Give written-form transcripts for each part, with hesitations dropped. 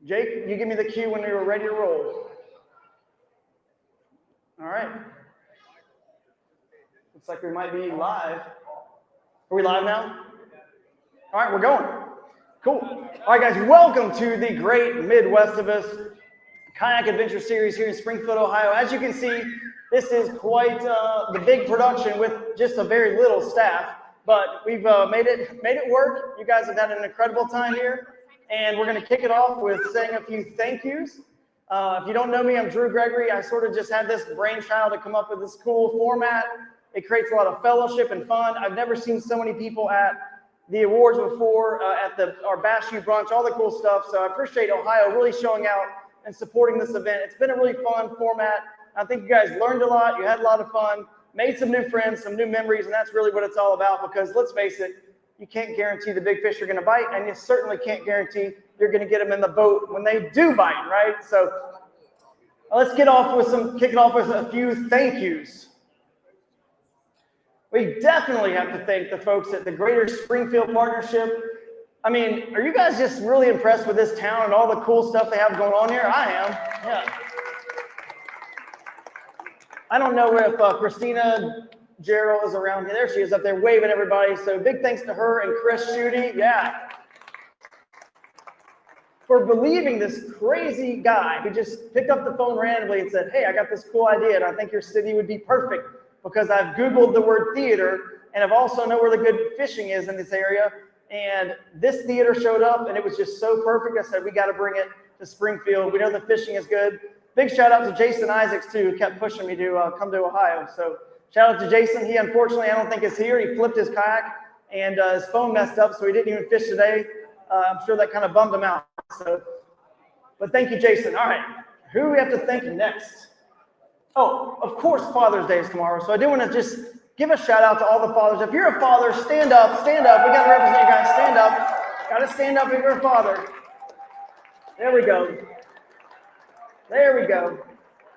Jake, you give me the cue when you're ready to roll. All right. Looks like we might be live. Are we live now? All right, we're going. Cool. All right, guys, welcome to the Great Midwestivus Kayak Adventure Series here in Springfield, Ohio. As you can see, this is quite the big production with just a very little staff, but we've made it work. You guys have had an incredible time here. And we're going to kick it off with saying a few thank yous. If you don't know me, I'm Drew Gregory. I sort of just had this brainchild to come up with this cool format. It creates a lot of fellowship and fun. I've never seen so many people at the awards before, at our Bash U brunch, all the cool stuff. So I appreciate Ohio really showing out and supporting this event. It's been a really fun format. I think you guys learned a lot. You had a lot of fun, made some new friends, some new memories, and that's really what it's all about because let's face it, you can't guarantee the big fish are going to bite, and you certainly can't guarantee you're going to get them in the boat when they do bite, right? So let's kick it off with a few thank yous. We definitely have to thank the folks at the Greater Springfield Partnership. I mean, are you guys just really impressed with this town and all the cool stuff they have going on here? I am, yeah. I don't know if Christina Gerald is around here. There she is up there waving everybody. So big thanks to her and Chris Schutte. Yeah. For believing this crazy guy who just picked up the phone randomly and said, hey, I got this cool idea and I think your city would be perfect because I've Googled the word theater and I've also know where the good fishing is in this area. And this theater showed up and it was just so perfect. I said, we got to bring it to Springfield. We know the fishing is good. Big shout out to Jason Isaacs too, who kept pushing me to come to Ohio. So shout out to Jason. He unfortunately, I don't think is here. He flipped his kayak and his phone messed up, so he didn't even fish today. I'm sure that kind of bummed him out. So, but thank you, Jason. All right, who do we have to thank next? Oh, of course, Father's Day is tomorrow. So I do want to just give a shout out to all the fathers. If you're a father, stand up, stand up. We got to represent you guys. Stand up. Got to stand up if you're a father. There we go. There we go.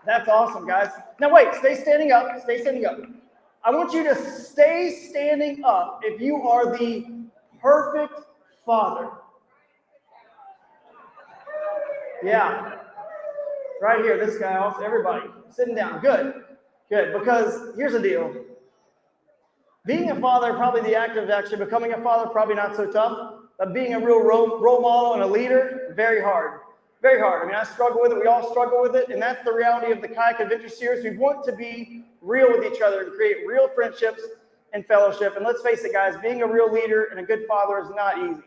That's awesome, guys. Now wait, stay standing up. Stay standing up. I want you to stay standing up if you are the perfect father. Yeah. Right here, this guy, also, everybody, sitting down. Good. Good, because here's the deal. Being a father, probably the act of actually becoming a father, probably not so tough, but being a real role model and a leader, very hard. Very hard. I mean, I struggle with it. We all struggle with it. And that's the reality of the Kayak Adventure Series. We want to be real with each other and create real friendships and fellowship. And let's face it, guys, being a real leader and a good father is not easy.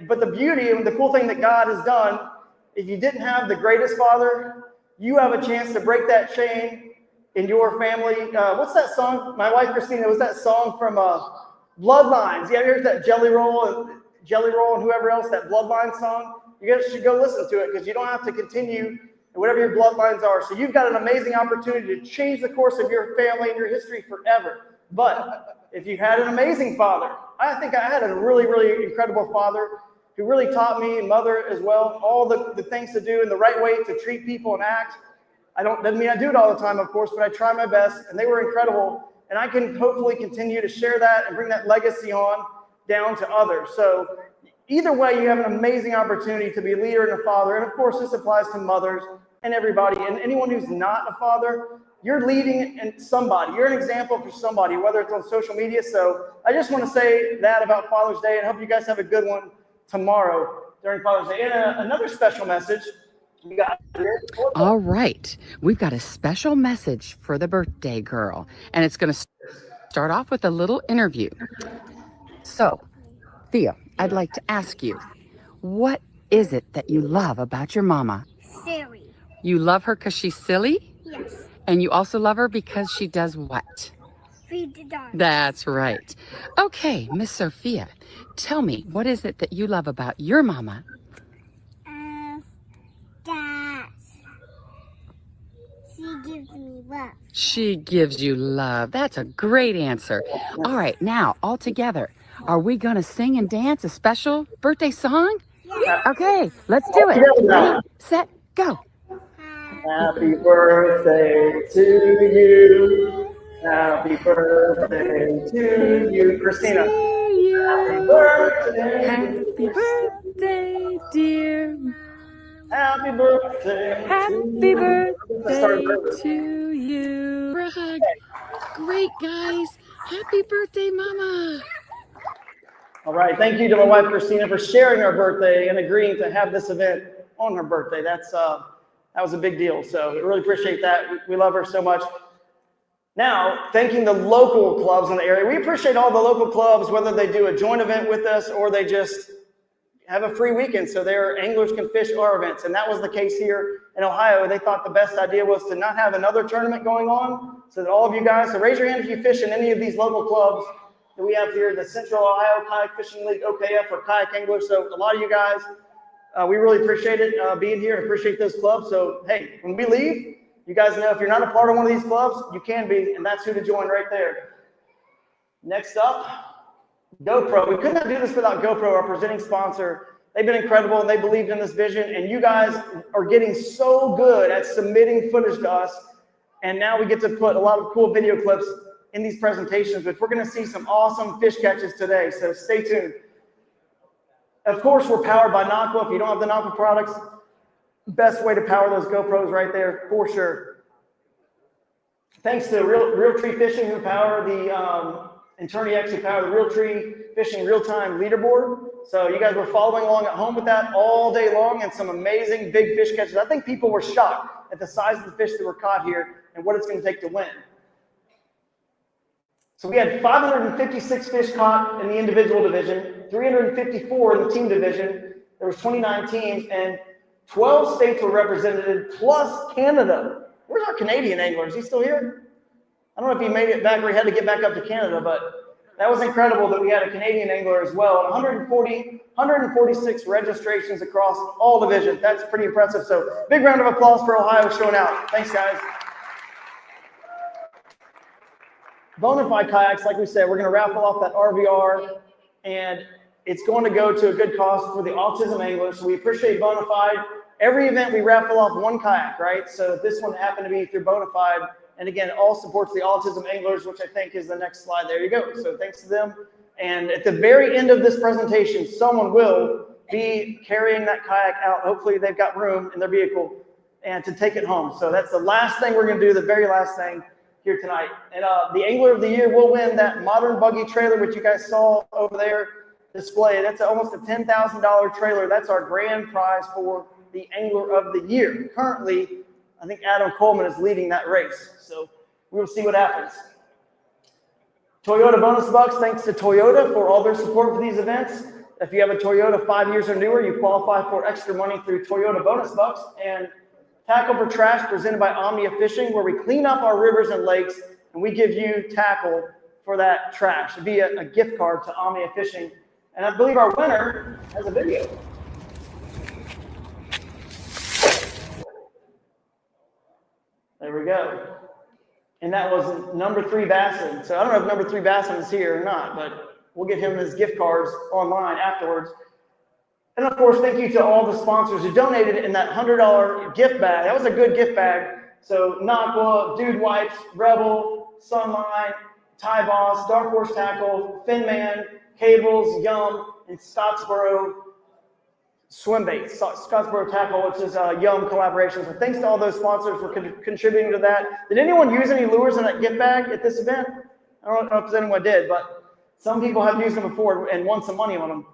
But the beauty and the cool thing that God has done, if you didn't have the greatest father, you have a chance to break that chain in your family. What's that song? My wife, Christina, was that song from Bloodlines. Yeah, here's that Jelly Roll and whoever else, that Bloodline song. You guys should go listen to it because you don't have to continue whatever your bloodlines are. So you've got an amazing opportunity to change the course of your family and your history forever. But if you had an amazing father, I think I had a really, really incredible father who really taught me, and mother as well, all the things to do and the right way to treat people and act. Doesn't mean I do it all the time, of course, but I try my best, and they were incredible. And I can hopefully continue to share that and bring that legacy on down to others. So either way, you have an amazing opportunity to be a leader and a father. And of course, this applies to mothers and everybody. And anyone who's not a father, you're leading somebody. You're an example for somebody, whether it's on social media. So I just want to say that about Father's Day and hope you guys have a good one tomorrow during Father's Day. And another special message we got here. All right. We've got a special message for the birthday girl. And it's going to start off with a little interview. So, Thea, I'd like to ask you, what is it that you love about your mama? Silly. You love her because she's silly? Yes. And you also love her because she does what? Feed the dog. That's right. Okay, Miss Sophia, tell me, what is it that you love about your mama? That she gives me love. She gives you love. That's a great answer. All right, now, all together, are we going to sing and dance a special birthday song? Yeah. Okay, let's do it. Ready, set, go. Happy birthday to you. Happy birthday to you. Christina. Happy birthday. Happy birthday, dear Happy birthday. Happy birthday to you. For a hug. Great, guys. Happy birthday, Mama. All right. Thank you to my wife, Christina, for sharing our birthday and agreeing to have this event on her birthday. That was a big deal. So we really appreciate that. We love her so much. Now, thanking the local clubs in the area. We appreciate all the local clubs, whether they do a joint event with us or they just have a free weekend so their anglers can fish our events. And that was the case here in Ohio. They thought the best idea was to not have another tournament going on so that all of you guys, so raise your hand if you fish in any of these local clubs that we have here, the Central Ohio Kayak Fishing League, OKF, or Kayak Anglers. So a lot of you guys, we really appreciate it being here and appreciate those clubs. So, hey, when we leave, you guys know if you're not a part of one of these clubs, you can be, and that's who to join right there. Next up, GoPro. We could not do this without GoPro, our presenting sponsor. They've been incredible, and they believed in this vision, and you guys are getting so good at submitting footage to us, and now we get to put a lot of cool video clips in these presentations, which we're going to see some awesome fish catches today, so stay tuned. Of course, we're powered by Naqua. If you don't have the Naqua products, best way to power those GoPros right there, for sure. Thanks to Real Tree Fishing, who power the, and Turney actually power the Real Tree Fishing real-time leaderboard. So you guys were following along at home with that all day long, and some amazing big fish catches. I think people were shocked at the size of the fish that were caught here and what it's going to take to win. So we had 556 fish caught in the individual division, 354 in the team division. There was 29 teams, and 12 states were represented, plus Canada. Where's our Canadian angler? Is he still here? I don't know if he made it back or he had to get back up to Canada, but that was incredible that we had a Canadian angler as well. And 146 registrations across all divisions. That's pretty impressive. So big round of applause for Ohio showing out. Thanks, guys. Bonafide kayaks, like we said, we're going to raffle off that RVR, and it's going to go to a good cause for the autism anglers. So we appreciate Bonafide. Every event we raffle off one kayak, right? So this one happened to be through Bonafide. And again, all supports the autism anglers, which I think is the next slide. There you go. So thanks to them. And at the very end of this presentation, someone will be carrying that kayak out. Hopefully they've got room in their vehicle and to take it home. So that's the last thing we're going to do, the very last thing here tonight. And the Angler of the Year will win that modern buggy trailer, which you guys saw over there displayed. That's almost a $10,000 trailer. That's our grand prize for the Angler of the Year. Currently, I think Adam Coleman is leading that race, so we will see what happens. Toyota bonus bucks, thanks to Toyota for all their support for these events. If you have a Toyota 5 years or newer, you qualify for extra money through Toyota bonus bucks. And Tackle for Trash, presented by Omnia Fishing, where we clean up our rivers and lakes, and we give you tackle for that trash via a gift card to Omnia Fishing. And I believe our winner has a video. There we go. And that was number 3 Bassin. So I don't know if number 3 Bassin is here or not, but we'll get him his gift cards online afterwards. And of course, thank you to all the sponsors who donated in that $100 gift bag. That was a good gift bag. So Naqua, Dude Wipes, Rebel, Sunline, Ty Boss, Dark Horse Tackle, Finman, Cables, Yum, and Scottsboro Swim Baits, Scottsboro Tackle, which is a Yum collaboration. So thanks to all those sponsors for contributing to that. Did anyone use any lures in that gift bag at this event? I don't know if anyone did, but some people have used them before and won some money on them.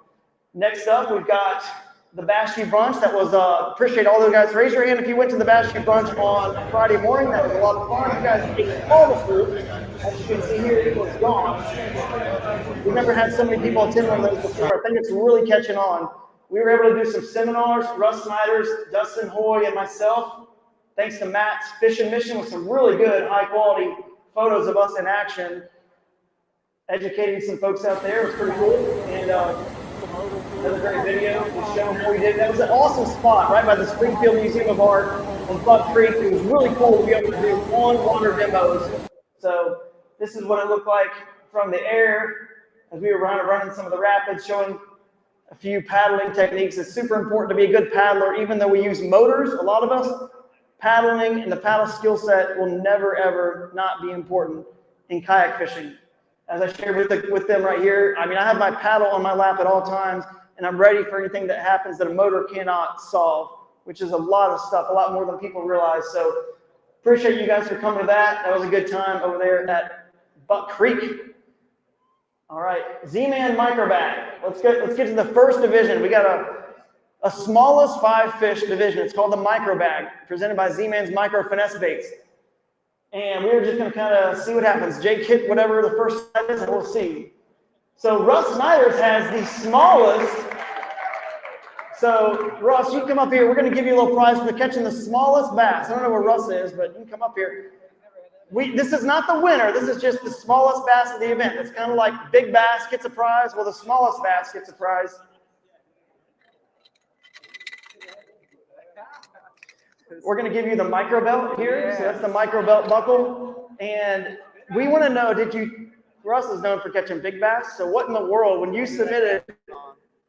Next up, we've got the Bash U Brunch. That was, appreciate all those guys. Raise your hand if you went to the Bash U Brunch on Friday morning. That was a lot of fun. You guys ate all the food. As you can see here, it was gone. We've never had so many people attend one of those before. I think it's really catching on. We were able to do some seminars, Russ Snyder's, Dustin Hoy, and myself. Thanks to Matt's Fishing Mission with some really good, high-quality photos of us in action, educating some folks out there. It was pretty cool. And another great video was showing what we did. That was an awesome spot right by the Springfield Museum of Art on Buck Creek. It was really cool to be able to do on-water demos. So this is what it looked like from the air as we were running some of the rapids, showing a few paddling techniques. It's super important to be a good paddler, even though we use motors, a lot of us. Paddling and the paddle skill set will never, ever not be important in kayak fishing. As I shared with them right here, I mean, I have my paddle on my lap at all times, and I'm ready for anything that happens that a motor cannot solve. which is a lot of stuff, a lot more than people realize. So appreciate you guys for coming to that. That was a good time over there at Buck Creek. All right, Z-Man Microbag. Let's get to the first division. We got a smallest 5 fish division. It's called the Microbag, presented by Z-Man's Micro Finesse Baits. And we're just going to kind of see what happens. Jake hit whatever the first time is, and we'll see. So Russ Snyder's has the smallest. So Russ, you can come up here. We're going to give you a little prize for catching the smallest bass. I don't know where Russ is, but you can come up here. This is not the winner. This is just the smallest bass of the event. It's kind of like big bass gets a prize. Well, the smallest bass gets a prize. We're going to give you the micro belt here. So that's the micro belt buckle. And we want to know, Russ is known for catching big bass. So what in the world, when you submitted,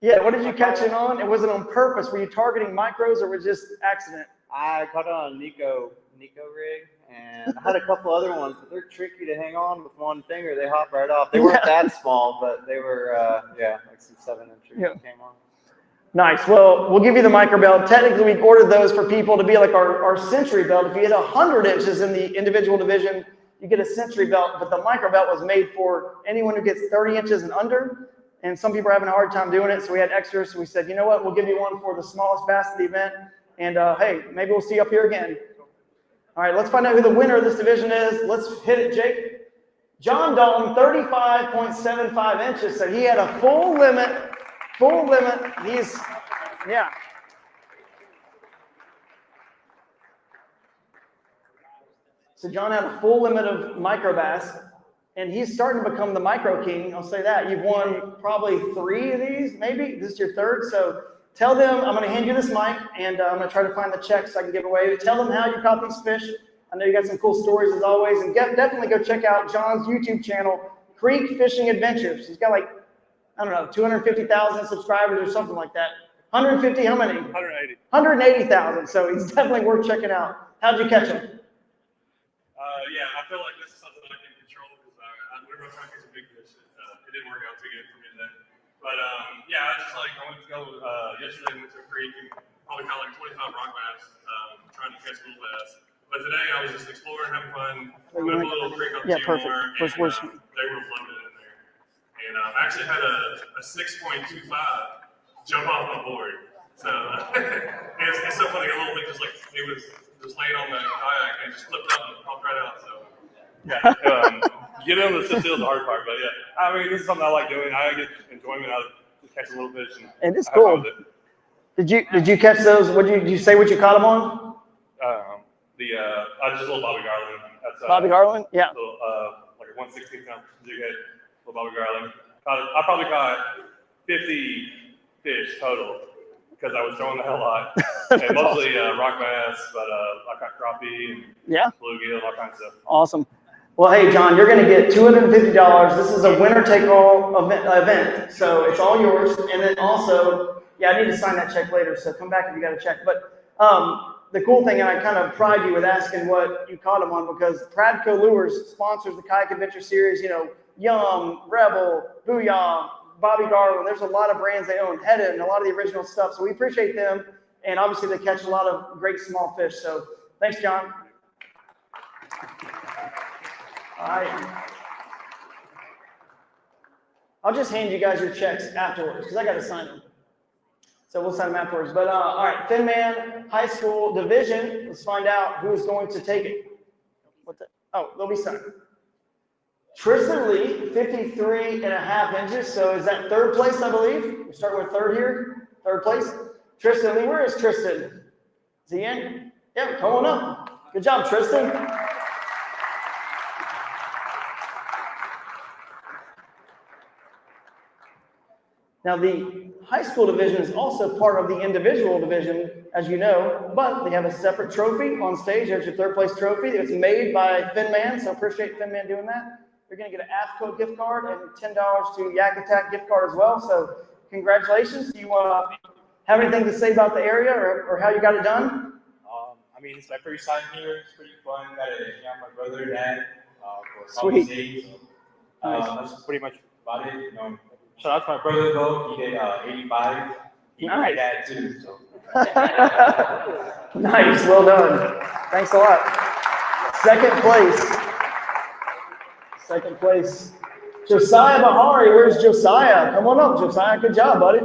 what did you catch it on? And was it on purpose? Were you targeting micros or was it just accident? I caught it on a Nico rig, and I had a couple other ones, but they're tricky to hang on with one finger. They hop right off. They weren't that small, but they were, like some 7-inch came on. Nice. Well, we'll give you the micro belt. Technically, we ordered those for people to be like our century belt. If you hit 100 inches in the individual division, you get a century belt, but the micro belt was made for anyone who gets 30 inches and under, and some people are having a hard time doing it, so we had extras, so we said, you know what, we'll give you one for the smallest bass of the event, and hey, maybe we'll see you up here again. All right, let's find out who the winner of this division is. Let's hit it, Jake. John Dalton, 35.75 inches, so he had a full limit. So John had a full limit of micro bass, and he's starting to become the micro king. I'll say that. You've won probably 3 of these, maybe. This is your 3rd. So tell them, I'm going to hand you this mic, and I'm going to try to find the checks I can give away. Tell them how you caught these fish. I know you got some cool stories as always, and definitely go check out John's YouTube channel, Creek Fishing Adventures. He's got like, I don't know, 250,000 subscribers or something like that. 150, how many? 180. 180,000. So he's definitely worth checking out. How'd you catch him? I feel like this is something I can control because whenever I try to catch a big fish, it didn't work out too good for me today. But I went to go yesterday. Went to a creek and probably caught like 25 rock bass, trying to catch little bass. But today I was just exploring, having fun. Went up a little creek up the perfect. and they were floating in there. And I actually had a 6.25 jump off my board. So it's so funny. A little thing just like it was just laying on the kayak and just flipped up and popped right out. So getting on the still is the hard part, but I mean this is something I like doing. I get enjoyment out of just catching little fish. And it's cool. Did you catch those? Did you say what you caught them on? Just a little Bobby Garland. That's Bobby Garland, yeah. Little, like a 1/16 ounce jig head, little Bobby Garland. I probably caught 50 fish total because I was throwing the hell lot, and mostly rock bass, but I caught crappie and bluegill, all kinds of stuff. Awesome. Well, hey, John, you're going to get $250. This is a winner-take-all event, so it's all yours. And then also, I need to sign that check later, so come back if you got a check. But the cool thing, and I kind of pride you with asking what you caught them on, because Pradco Lures sponsors the Kayak Adventure Series, Yum, Rebel, Booyah, Bobby Garland. There's a lot of brands they own, Headed, and a lot of the original stuff. So we appreciate them, and obviously they catch a lot of great small fish. So thanks, John. All right. I'll just hand you guys your checks afterwards because I got to sign them. So we'll sign them afterwards. But all right, Thin Man High School Division. Let's find out who's going to take it. They'll be signed. Tristan Lee, 53.5 inches. So is that 3rd place, I believe? We're starting with 3rd here. 3rd place. Tristan Lee, where is Tristan? Is he in? Yeah, come on up. Good job, Tristan. Now, the high school division is also part of the individual division, as you know, but they have a separate trophy on stage. There's your 3rd place trophy. It's made by Thin Man, so appreciate Thin Man doing that. You're going to get an AFCO gift card and $10 to Yak Attack gift card as well. So congratulations. Do you have anything to say about the area or how you got it done? I mean, it's my first time here. It's pretty fun. Got to hang out with my brother and dad for Sweet. days. That's pretty much about it. Shout out to my brother though. He did 85. He Nice. my dad too. So Nice, well done. Thanks a lot. Second place. Josiah Bahari, where's Josiah? Come on up, Josiah. Good job, buddy.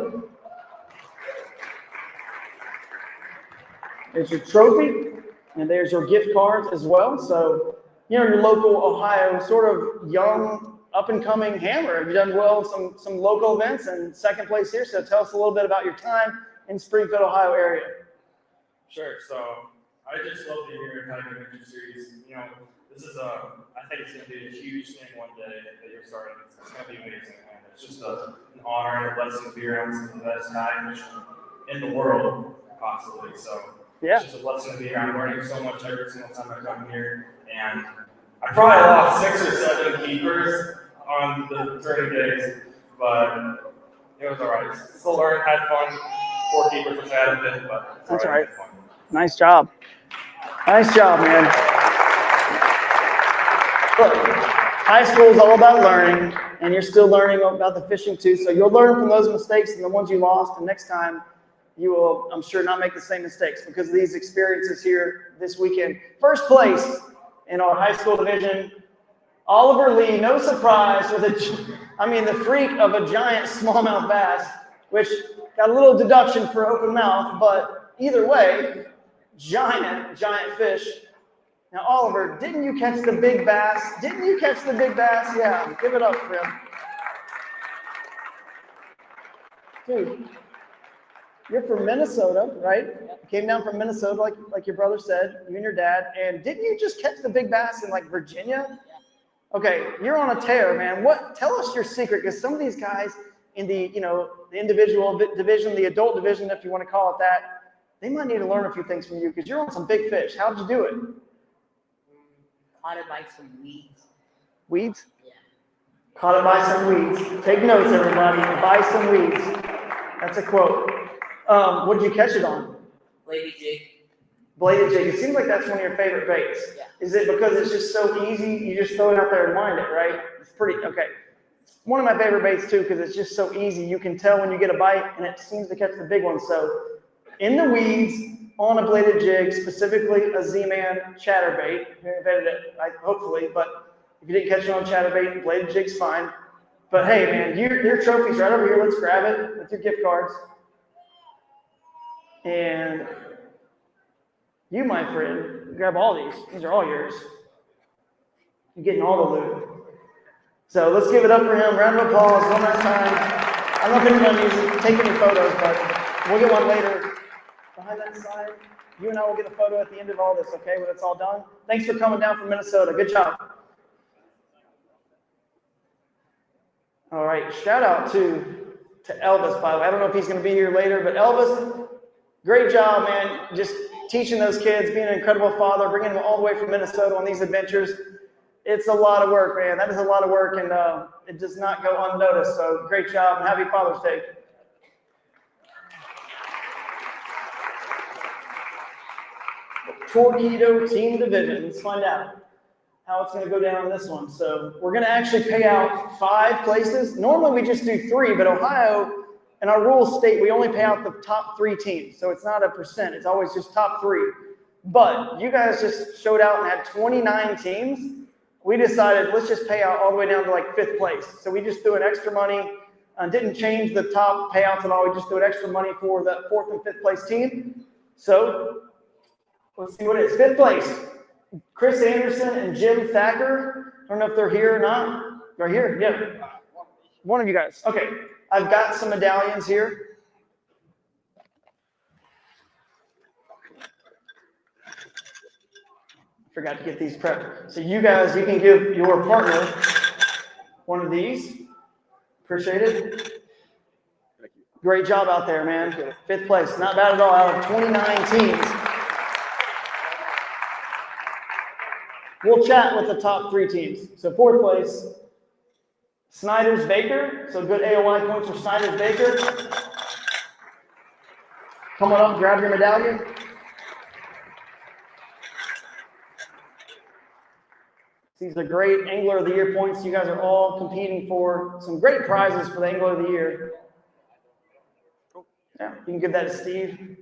There's your trophy, and there's your gift cards as well. So, your local Ohio sort of young, up-and-coming hammer. Have you done well in some local events and second place here? So tell us a little bit about your time in Springfield, Ohio area. Sure. So I just love to hear how you make your series. This is I think it's going to be a huge thing one day that you're starting. It's going to be amazing, man. It's just an honor and a blessing to be around some of the best kayak fishermen in the world, possibly. So yeah, it's just a blessing to be around. Learning so much every single time I come here, and I probably lost 6 or 7 keepers on the 30 days, but it was all right. Still learned, had fun. 4 keepers, which I had a bit, but that's all right. Nice job. Nice job, man. Look, high school is all about learning, and you're still learning about the fishing too. So you'll learn from those mistakes and the ones you lost, and next time you will, I'm sure, not make the same mistakes because of these experiences here this weekend. First place in our high school division, Oliver Lee, no surprise, with the freak of a giant smallmouth bass, which got a little deduction for open mouth, but either way, giant fish. Now, Oliver, didn't you catch the big bass? Yeah, give it up for him. Dude, you're from Minnesota, right? Came down from Minnesota, like your brother said, you and your dad. And didn't you just catch the big bass in Virginia? Okay, you're on a tear, man. Tell us your secret, because some of these guys in the individual division, the adult division, if you want to call it that, they might need to learn a few things from you because you're on some big fish. How'd you do it? Caught it by some weeds. Weeds? Yeah. Caught it by some weeds. Take notes, everybody. By some weeds. That's a quote. What did you catch it on? Bladed jig. Bladed jig. It seems like that's one of your favorite baits. Yeah. Is it because it's just so easy? You just throw it out there and wind it, right? It's pretty, okay. One of my favorite baits too, because it's just so easy. You can tell when you get a bite, and it seems to catch the big one. So, in the weeds, on a bladed jig, specifically a Z-Man chatterbait. You invented it, hopefully, but if you didn't catch it on chatterbait, bladed jig's fine. But hey, man, your trophy's right over here. Let's grab it with your gift cards. And you, my friend, grab all these. These are all yours. You're getting all the loot. So let's give it up for him. Round of applause one last time. I'm not going to take any photos, but we'll get one later. Behind that side, you and I will get a photo at the end of all this, okay, when it's all done. Thanks for coming down from Minnesota. Good job. All right, shout out to Elvis, by the way. I don't know if he's going to be here later, but Elvis, great job, man. Just teaching those kids, being an incredible father, bringing them all the way from Minnesota on these adventures. It's a lot of work, man. That is a lot of work, and it does not go unnoticed. So great job, and happy Father's Day. Torpedo Team Division. Let's find out how it's going to go down on this one. So we're going to actually pay out 5 places. Normally we just do 3, but Ohio and our rules state we only pay out the top 3 teams. So it's not a percent. It's always just top 3. But you guys just showed out and had 29 teams. We decided let's just pay out all the way down to 5th place. So we just threw in extra money. Didn't change the top payouts at all. We just threw in extra money for the 4th and 5th place team. So let's see what it is. 5th place, Chris Anderson and Jim Thacker. I don't know if they're here or not. They're here? Yeah. One of you guys. Okay. I've got some medallions here. Forgot to get these prepped. So you guys, you can give your partner one of these. Appreciate it. Great job out there, man. 5th place. Not bad at all out of 29 teams. We'll chat with the top 3 teams. So 4th place, Snyder's Baker. So good AOI points for Snyder's Baker. Come on up, grab your medallion. These are great Angler of the Year points. You guys are all competing for some great prizes for the Angler of the Year. Yeah, you can give that to Steve.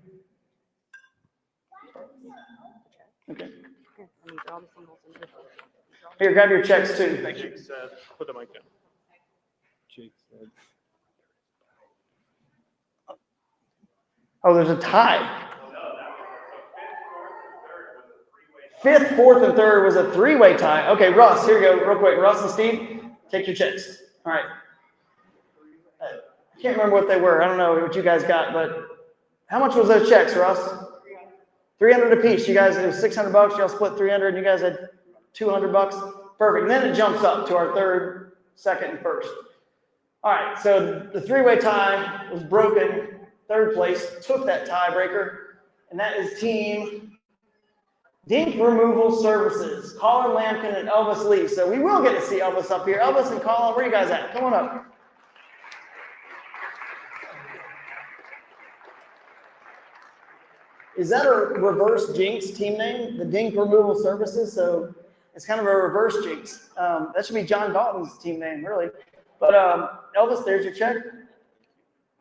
Okay. And these are all the symbols and visuals. Here, grab your checks too. Thank you. Put the mic down. Oh, there's a tie. Fifth, fourth, and third was a three-way tie. Okay, Russ, here you go, real quick. Russ and Steve, take your checks. All right. I can't remember what they were. I don't know what you guys got, but how much was those checks, Russ? 300 apiece. You guys, it was 600 bucks. Y'all split 300, and you guys had 200 bucks. Perfect. And then it jumps up to our third, second, and first. All right, so the three-way tie was broken. Third place took that tiebreaker, and that is Team Dink Removal Services, Colin Lampkin and Elvis Lee. So we will get to see Elvis up here. Elvis and Colin, where are you guys at? Come on up. Is that a reverse Jinx team name? The Dink Removal Services? So it's kind of a reverse Jinx. That should be John Dalton's team name, really. But Elvis, there's your check.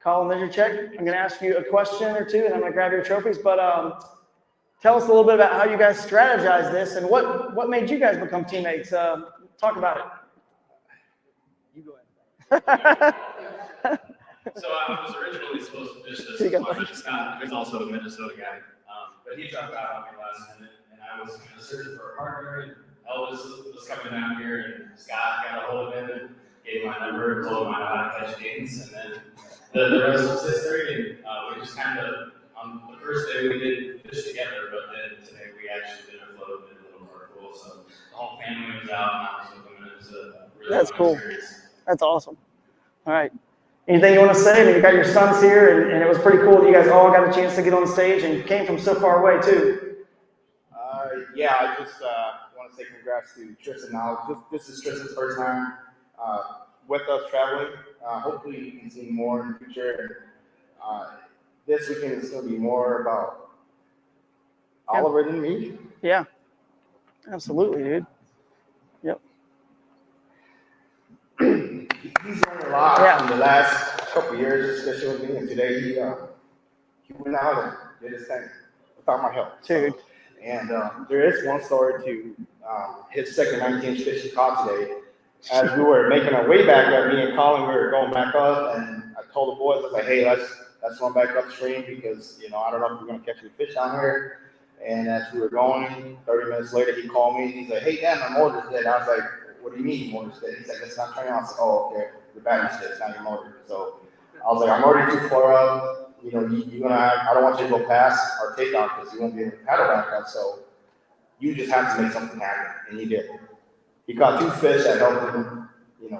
Colin, there's your check. I'm going to ask you a question or two, and I'm going to grab your trophies. But tell us a little bit about how you guys strategize this, and what made you guys become teammates. Talk about it. You go ahead. So I was originally supposed to fish this with my friend Scott, who's also a Minnesota guy. But he dropped out on me last minute, and I was searching for a partner, and Elvis was coming down here, and Scott got a hold of him and gave my number and told him I know how to catch gains. And then the rest was history, and we just kind of, on the first day we did fish together, but then today we actually did a float and did a little more cool. So the whole family was out, and I was with them, and it was a really That's fun cool. experience. That's awesome. All right. Anything you want to say? I mean, you got your sons here, and it was pretty cool that you guys all got a chance to get on stage and came from so far away, too. Yeah, I just want to say congrats to Tristan. Now, this is Tristan's first time with us traveling. Hopefully, you can see more in the future. This weekend is going to be more about Oliver than me. Yeah, absolutely, dude. Yep. He's learned a lot in the last couple of years, especially with me. And today he went out and did his thing without my help. Dude. And there is one story to his second 19-inch fish he caught today. As we were making our way back up, me and Colin, we were going back up, and I told the boys, I was like, hey, let's run back upstream because, I don't know if we're going to catch any fish down here. And as we were going, 30 minutes later, he called me. He's like, hey, Dan, my motor's dead. I was like, what do you mean motor's dead? He's like, it's not turning on. I was like, oh, okay, the battery's dead, it's not your motor. So I was like, I'm already too far up. I don't want you to go past our takeoff because you won't be able to paddle back up. So you just have to make something happen, and he did. He caught 2 fish that helped him,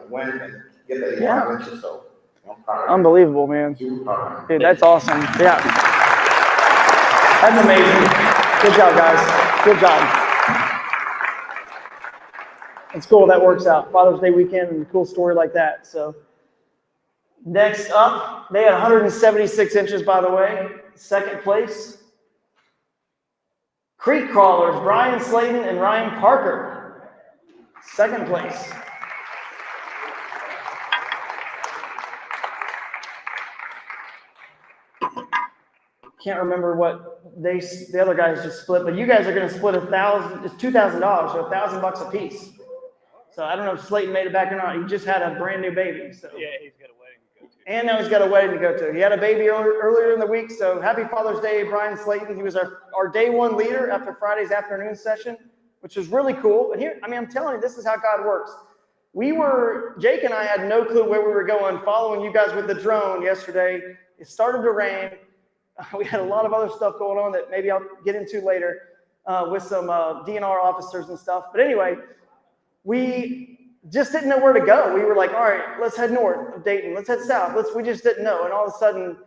win and get the 8 inches. So I'm proud of him. Unbelievable, man. Super proud of him. Dude, that's awesome. Yeah. That's amazing. Good job, guys. Good job. It's cool that works out. Father's Day weekend and a cool story like that. So next up, they had 176 inches, by the way. Second place. Creek Crawlers, Brian Slayton and Ryan Parker. Second place. Can't remember what the other guys just split, but you guys are going to split $1,000. It's $2,000, so $1,000 a piece. So I don't know if Slayton made it back or not. He just had a brand new baby. So Yeah, he's got a wedding to go to. and now he's got a wedding to go to. He had a baby earlier in the week. So happy Father's Day, Brian Slayton. He was our day one leader after Friday's afternoon session, which was really cool. And here, I'm telling you, this is how God works. Jake and I had no clue where we were going, following you guys with the drone yesterday. It started to rain. We had a lot of other stuff going on that maybe I'll get into later with some DNR officers and stuff. But anyway, we just didn't know where to go. We were like, all right, let's head north of Dayton. Let's head south. We just didn't know. And all of a sudden,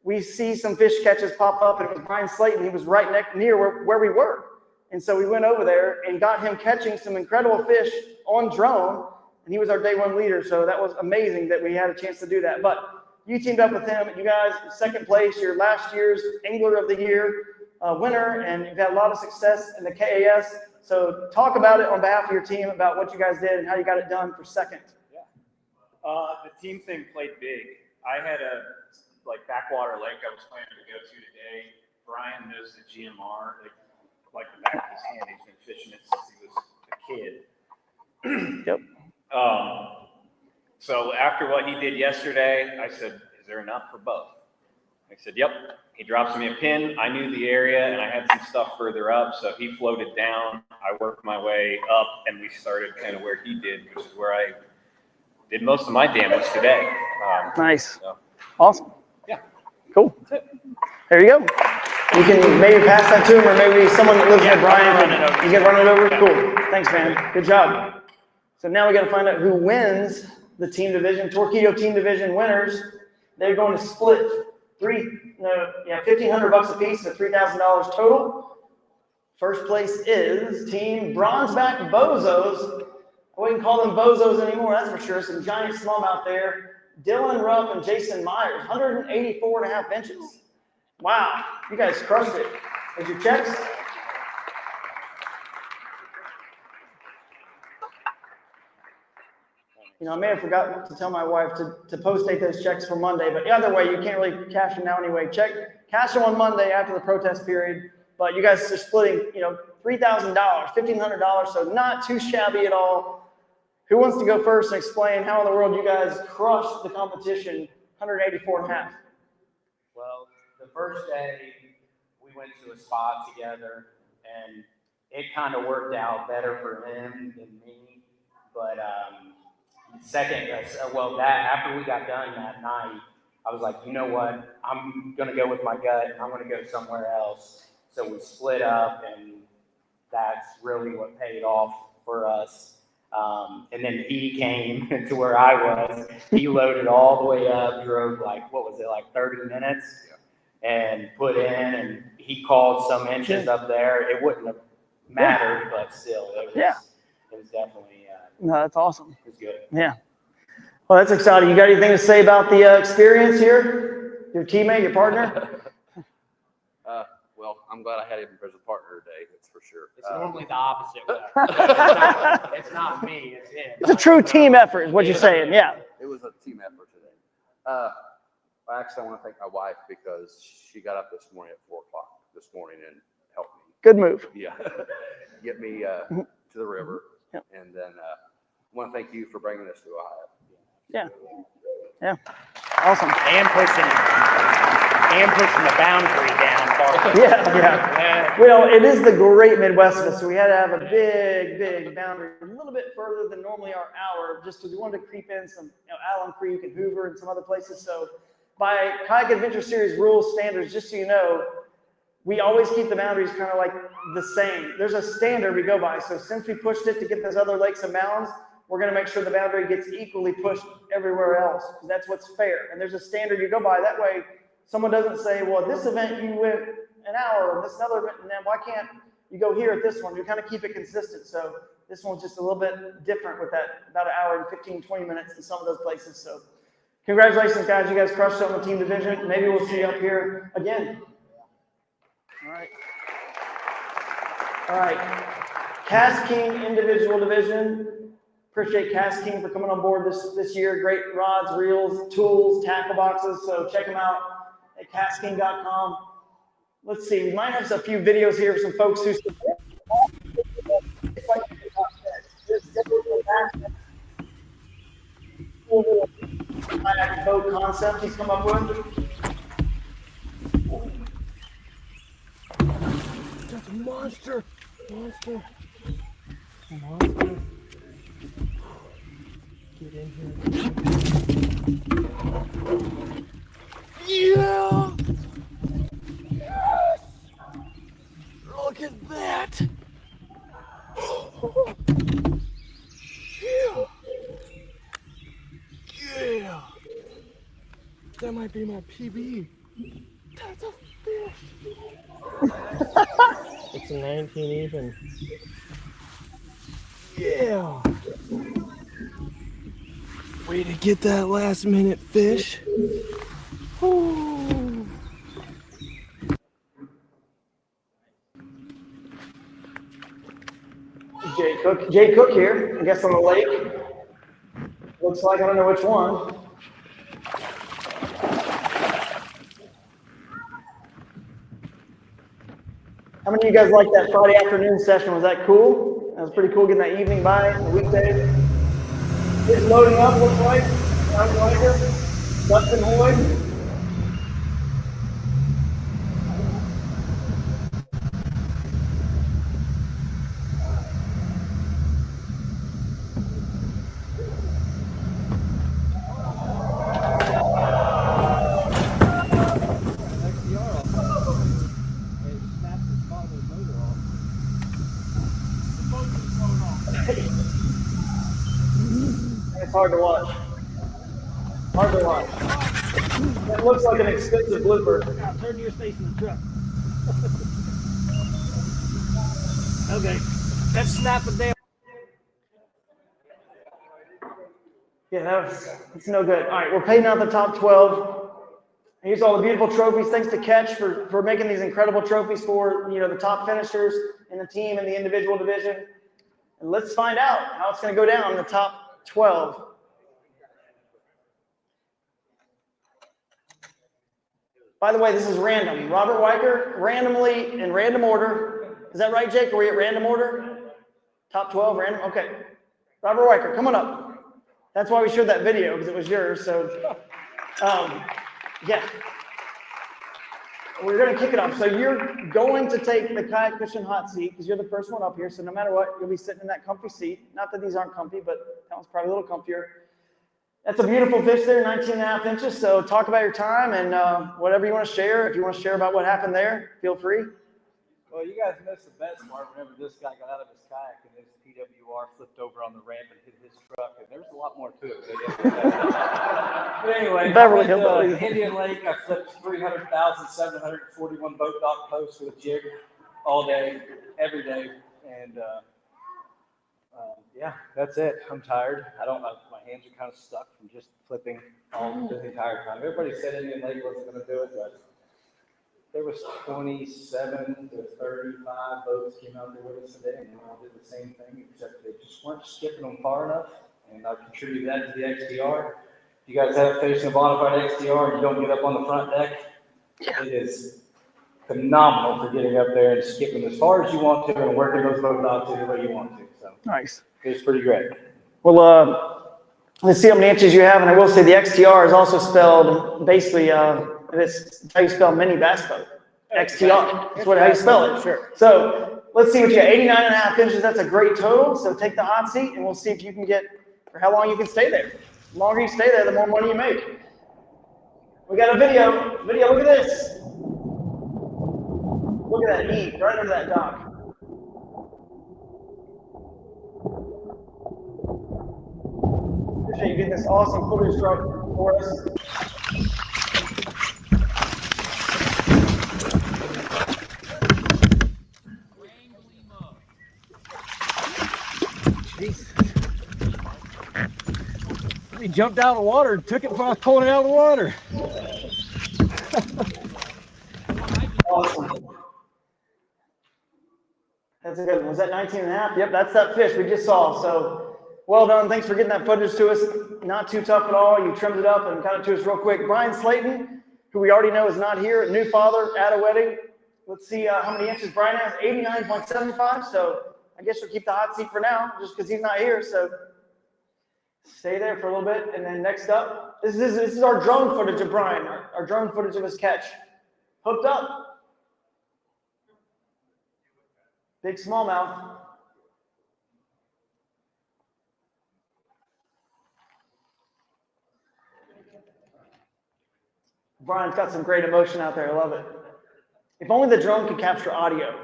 we see some fish catches pop up, and it was Brian Slayton. He was right near where we were. And so we went over there and got him catching some incredible fish on drone, and he was our day one leader. So that was amazing that we had a chance to do that. But you teamed up with him. You guys, second place, your last year's Angler of the Year winner, and you've had a lot of success in the KAS. So talk about it on behalf of your team about what you guys did and how you got it done for second. Yeah. The team thing played big. I had a backwater lake I was planning to go to today. Brian knows the GMR. like the back of his hand. He's been fishing it since he was a kid. Yep. So after what he did yesterday, I said, "Is there enough for both?" I said, "Yep." He drops me a pin. I knew the area, and I had some stuff further up, so he floated down. I worked my way up, and we started kind of where he did, which is where I did most of my damage today. Nice. So, Awesome. yeah. Cool. There you go. You can maybe pass that to him, or maybe someone that lives near Brian. You can run it over. Cool. Thanks, man. Good job. So now we got to find out who wins the team division. Torpedo team division winners. They're going to split $1,500 a piece, so $3,000 total. First place is Team Bronzeback Bozos. I wouldn't call them bozos anymore, that's for sure. Some giant smallmouth there. Dylan Rupp and Jason Myers, 184.5 inches. Wow, you guys crushed it. Here's your checks. You know, I may have forgotten to tell my wife to post-date those checks for Monday, but either way, you can't really cash them now anyway. Cash them on Monday after the protest period, but you guys are splitting, $3,000, $1,500, so not too shabby at all. Who wants to go first and explain how in the world you guys crushed the competition, 184.5? Well, the first day, we went to a spot together, and it kind of worked out better for him than me, but after we got done that night, I was like, you know what, I'm going to go with my gut, and I'm going to go somewhere else. So we split up, and that's really what paid off for us. And then he came to where I was. He loaded all the way up, drove 30 minutes, and put in, and he called some inches up there. It wouldn't have mattered, but still, it was definitely, No, that's awesome. it was good. Yeah. Well, that's exciting. You got anything to say about the experience here? Your teammate, your partner? Well, I'm glad I had him as a partner today, that's for sure. It's normally the opposite way. It's not me, it's him. It's a true team effort is what you're saying, yeah. It was a team effort today. Actually, I want to thank my wife because she got up this morning at 4 o'clock this morning and helped me. Good move. Yeah. Get me to the river. Yep. And then I want to thank you for bringing us to Ohio. Yeah. Yeah. Awesome. And pushing the boundary down far. Yeah. Well, it is the Great Midwestivus, so we had to have a big boundary, a little bit further than normally our hour, just because we wanted to creep in some, Allen Creek and Hoover and some other places. So by Kayak Adventure Series rules standards, just so you know, we always keep the boundaries kind of like the same. There's a standard we go by. So since we pushed it to get those other lakes and mounds, we're going to make sure the boundary gets equally pushed everywhere else, because that's what's fair. And there's a standard you go by. That way, someone doesn't say, well, this event you went an hour, and this another event, and then why can't you go here at this one? You kind of keep it consistent. So this one's just a little bit different with that, about an hour and 15, 20 minutes in some of those places. So congratulations, guys. You guys crushed it on the team division. Maybe we'll see you up here again. All right. KAS King individual division. Appreciate KAS King for coming on board this year. Great rods, reels, tools, tackle boxes. So check them out at KASKing.com. Let's see. We might have a few videos here of some folks who boat concept he's come up with. That's a monster. Monster. Get in here. Yeah! Yes! Look at that! Yeah! Yeah! That might be my PB. That's a fish! It's a 19 even. Yeah! Way to get that last minute fish. Ooh. Jay Cook here, I guess on the lake. Looks like, I don't know which one. How many of you guys liked that Friday afternoon session? Was that cool? That was pretty cool getting that evening by the weekday. It's loading up, looks like. John Weiger, Dustin Hoyd. It's hard to watch. Hard to watch. It looks like an expensive blooper. Now turn your face in the truck. Okay, let's snap it down. Yeah, it's no good. All right, we're paying out the top 12. Here's all the beautiful trophies. Thanks to Catch for making these incredible trophies for the top finishers in the team and the individual division. And let's find out how it's going to go down in the top 12. By the way, this is random. Robert Weicker, randomly in random order. Is that right, Jake? Are we at random order? Top 12, random? Okay. Robert Weicker, come on up. That's why we showed that video, because it was yours. So, yeah. We're going to kick it off. So you're going to take the kayak fishing hot seat, because you're the first one up here. So no matter what, you'll be sitting in that comfy seat. Not that these aren't comfy, but that one's probably a little comfier. That's a beautiful fish there, 19.5 inches. So talk about your time and whatever you want to share. If you want to share about what happened there, feel free. Well, you guys missed the best part whenever this guy got out of his kayak and his PWR flipped over on the ramp and hit his truck. And there's a lot more to it. But anyway, Beverly I went Hills. to Indian Lake. I flipped 300,741 boat dock posts with a jig all day, every day. And yeah, that's it. I'm tired. My hands are kind of stuck from just flipping all the entire time. Everybody said Indian Lake wasn't going to do it, but there was 27 to 35 boats came out there with us today, and they all did the same thing, except they just weren't skipping them far enough, and I contributed that to the XDR. If you guys have facing a bonafide XDR and you don't get up on the front deck, it is phenomenal for getting up there and skipping as far as you want to and working those boat docks any way you want to. So Nice. it's pretty great. Well, let's see how many inches you have. And I will say the XTR is also spelled basically, it's how you spell mini bass boat. XTR. That's how you spell it. Sure. So let's see what you got. 89.5 inches. That's a great total. So take the hot seat and we'll see if you can get, for how long you can stay there. The longer you stay there, the more money you make. We got a video. Look at this. Look at that heat right under that dock. Appreciate you getting this awesome footage for us. He jumped out of the water and took it before I was pulling it out of the water. Awesome. That's a good one. Was that 19.5? Yep, that's that fish we just saw. So well done. Thanks for getting that footage to us. Not too tough at all. You trimmed it up and got it to us real quick. Brian Slayton, who we already know is not here, new father at a wedding. Let's see how many inches Brian has. 89.75. So I guess we'll keep the hot seat for now, just because he's not here. So stay there for a little bit. And then next up, this is our drone footage of Brian, our drone footage of his catch. Hooked up. Big smallmouth. Brian's got some great emotion out there. I love it. If only the drone could capture audio.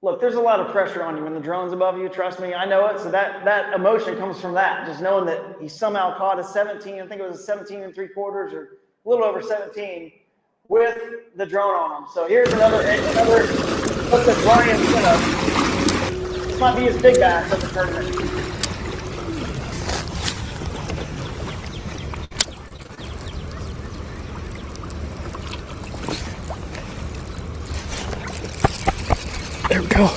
Look, there's a lot of pressure on you when the drone's above you. Trust me, I know it. So that emotion comes from that. Just knowing that he somehow caught a 17, I think it was a 17 3/4 or a little over 17 with the drone on him. So here's another look at Brian's setup. This might be his big bass at the tournament. There we go.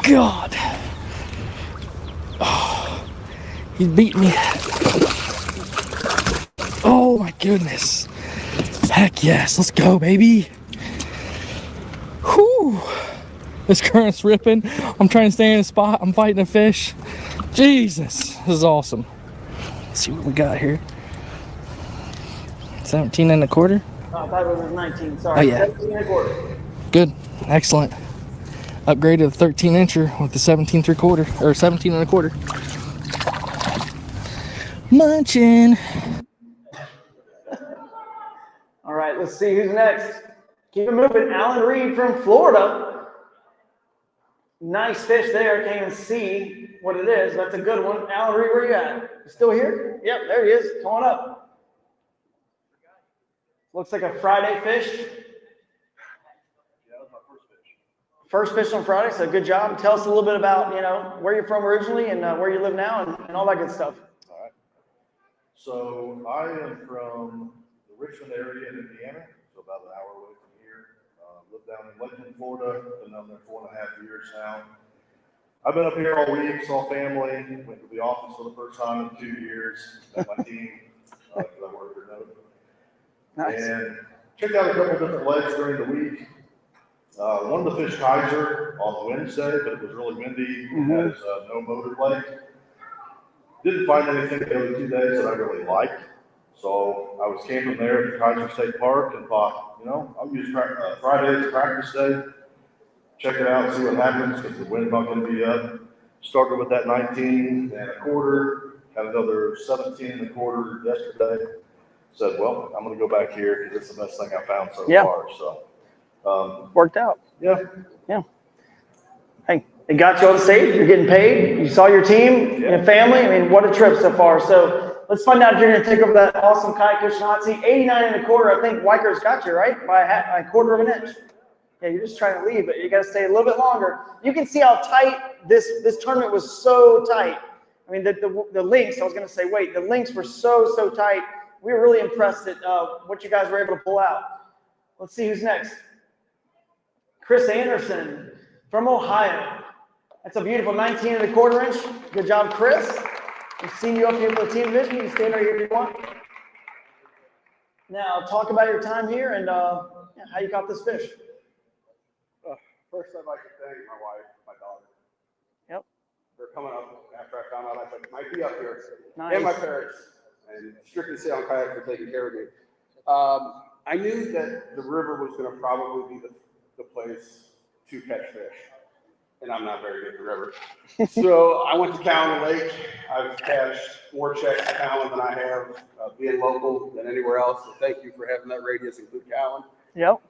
God. Oh, he's beating me. Oh my goodness. Heck yes, let's go, baby. Whew. This current's ripping. I'm trying to stay in a spot. I'm fighting a fish. Jesus, this is awesome. Let's see what we got here. 17 and a quarter. I thought it was 19, sorry. Oh, yeah. 17 and a quarter. Good, excellent. Upgraded a 13 incher with the 17 3/4 or 17 and a quarter. Munching. All right, let's see who's next. Keep it moving. Alan Reed from Florida. Nice fish there. Can't even see what it is. That's a good one. Alan Reed, where you at? You still here? Yep, there he is. Come on up. Looks like a Friday fish. First fish on Friday, so good job. Tell us a little bit about, where you're from originally and where you live now and all that good stuff. All right. So I am from the Richmond area in Indiana, so about an hour away from here. Live down in Lakeland, Florida. Been down there 4.5 years now. I've been up here all week, saw family, went to the office for the first time in 2 years, met my team, because I work remote. Nice. And checked out a couple different legs during the week. One of the fish Kaiser on Wednesday, but it was really windy. It has no motor leg. Didn't find anything the other 2 days that I really liked. So I was camping there at the Kaiser State Park and thought, I'll use Friday as a practice day. Check it out, see what happens, because the wind's not going to be up. Started with that 19 and a quarter, had another 17 and a quarter yesterday. Said, well, I'm going to go back here because it's the best thing I found so far. So. Worked out. Yeah. Hey, it got you on stage. You're getting paid. You saw your team and family. I mean, what a trip so far. So let's find out if you're going to take over that awesome kayak fishing hot seat. 89 and a quarter. I think Weiker's got you, right? By a quarter of an inch. Yeah, you're just trying to leave, but you got to stay a little bit longer. You can see how tight this tournament was. So tight. I mean, the links. I was going to say, wait, the links were so tight. We were really impressed at what you guys were able to pull out. Let's see who's next. Chris Anderson from Ohio. That's a beautiful 19 and a quarter inch. Good job, Chris. We've seen you up here for the team division. You can stand right here if you want. Now, talk about your time here and how you caught this fish. First, I'd like to thank my wife, my daughter. Yep. They're coming up after I found out I might be up here. Nice. And my parents, and Strictly Sail Kayak for taking care of me. I knew that the river was going to probably be the place to catch fish, and I'm not very good at the river. So I went to Cowan Lake. I've cast more checks at Cowan than I have being local than anywhere else. So thank you for having that radius include Cowan. Yep.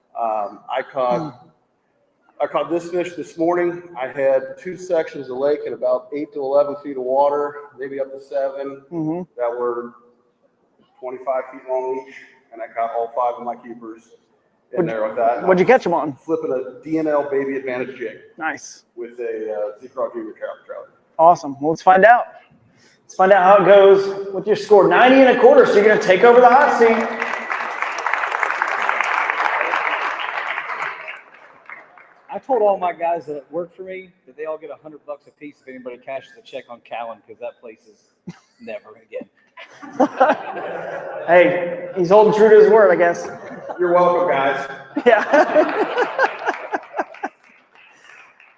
I caught this fish this morning. I had 2 sections of lake and about 8 to 11 feet of water, maybe up to 7, that were 25 feet long each, and I caught all 5 of my keepers in there with that. What'd you catch them on? Flipping a DNL Baby Advantage jig. Nice. With a Z-Craw Junior trout. Awesome. Well, let's find out. Let's find out how it goes with your score. 90 and a quarter, so you're going to take over the hot seat. I told all my guys that work for me that they all get $100 a piece if anybody cashes a check on Callan, because that place is never again. Hey, he's holding true to his word, I guess. You're welcome, guys. Yeah.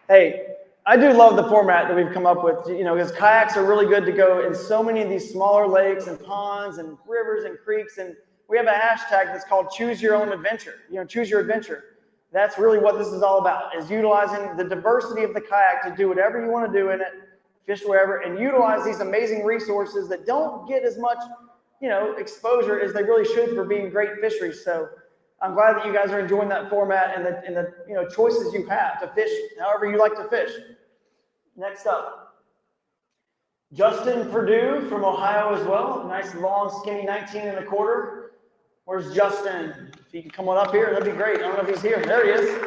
Hey, I do love the format that we've come up with, because kayaks are really good to go in so many of these smaller lakes and ponds and rivers and creeks. And we have a hashtag that's called Choose Your Own Adventure, Choose Your Adventure. That's really what this is all about, is utilizing the diversity of the kayak to do whatever you want to do in it, fish wherever, and utilize these amazing resources that don't get as much, exposure as they really should for being great fisheries. So I'm glad that you guys are enjoying that format and the choices you have to fish however you like to fish. Next up, Justin Perdue from Ohio as well. Nice long skinny 19 and a quarter. Where's Justin? If he can come on up here, that'd be great. I don't know if he's here. There he is.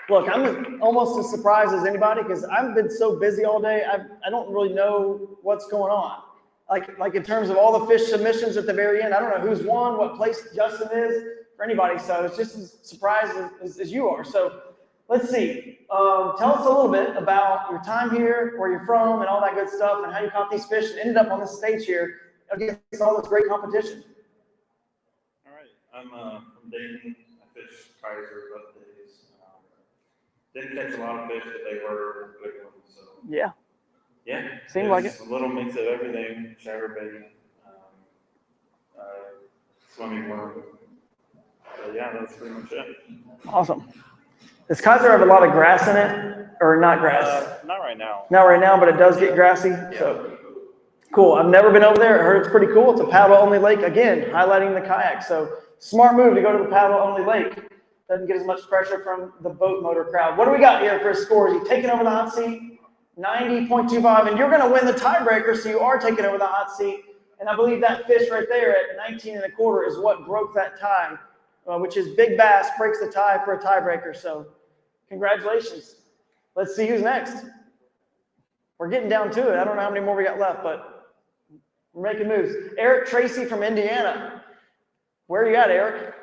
Look, I'm almost as surprised as anybody because I've been so busy all day. I don't really know what's going on. Like in terms of all the fish submissions at the very end, I don't know who's won, what place Justin is for anybody. So it's just as surprised as you are. So let's see. Tell us a little bit about your time here, where you're from, and all that good stuff, and how you caught these fish and ended up on this stage here against all this great competition. All right, I'm from Dayton. I fish Kaiser both days. Didn't catch a lot of fish, but they were good ones. So Yeah. yeah, Seemed like it. A little mix of everything: chatterbait, swimming worm. But yeah, that's pretty much it. Awesome. Does Kaiser have a lot of grass in it, or not grass? Not right now. Not right now, but it does get grassy. So cool. I've never been over there. I heard it's pretty cool. It's a paddle-only lake. Again, highlighting the kayak. So smart move to go to the paddle-only lake. Doesn't get as much pressure from the boat motor crowd. What do we got here for scores? You taking over the hot seat, 90.25, and you're going to win the tiebreaker, so you are taking over the hot seat. And I believe that fish right there at 19.25 is what broke that tie, which is big bass breaks the tie for a tiebreaker. So congratulations. Let's see who's next. We're getting down to it. I don't know how many more we got left, but we're making moves. Eric Tracy from Indiana. Where are you at, Eric?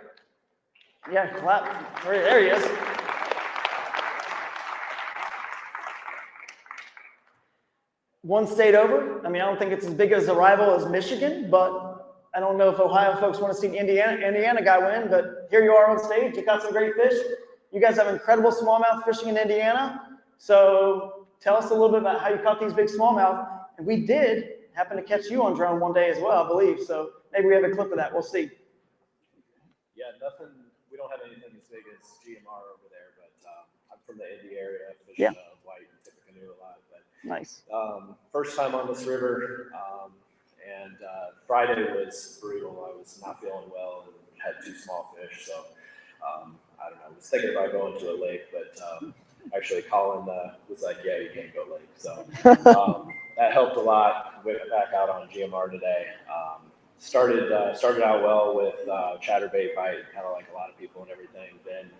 Yeah, clap. There he is. One state over. I mean, I don't think it's as big as a rival as Michigan, but I don't know if Ohio folks want to see the Indiana guy win, but here you are on stage. You caught some great fish. You guys have incredible smallmouth fishing in Indiana. So tell us a little bit about how you caught these big smallmouth. And we did happen to catch you on drone one day as well, I believe. So maybe we have a clip of that. We'll see. Yeah, nothing. We don't have anything as big as GMR over there, but I'm from the Indy area. I fish white and tip canoe a lot. But nice. First time on this river, and Friday was brutal. I was not feeling well and had 2 small fish, so I don't know. I was thinking about going to a lake, but actually Colin was like, "Yeah, you can't go lake." So that helped a lot. Went back out on GMR today. Started out well with chatterbait bite, kind of like a lot of people and everything. Then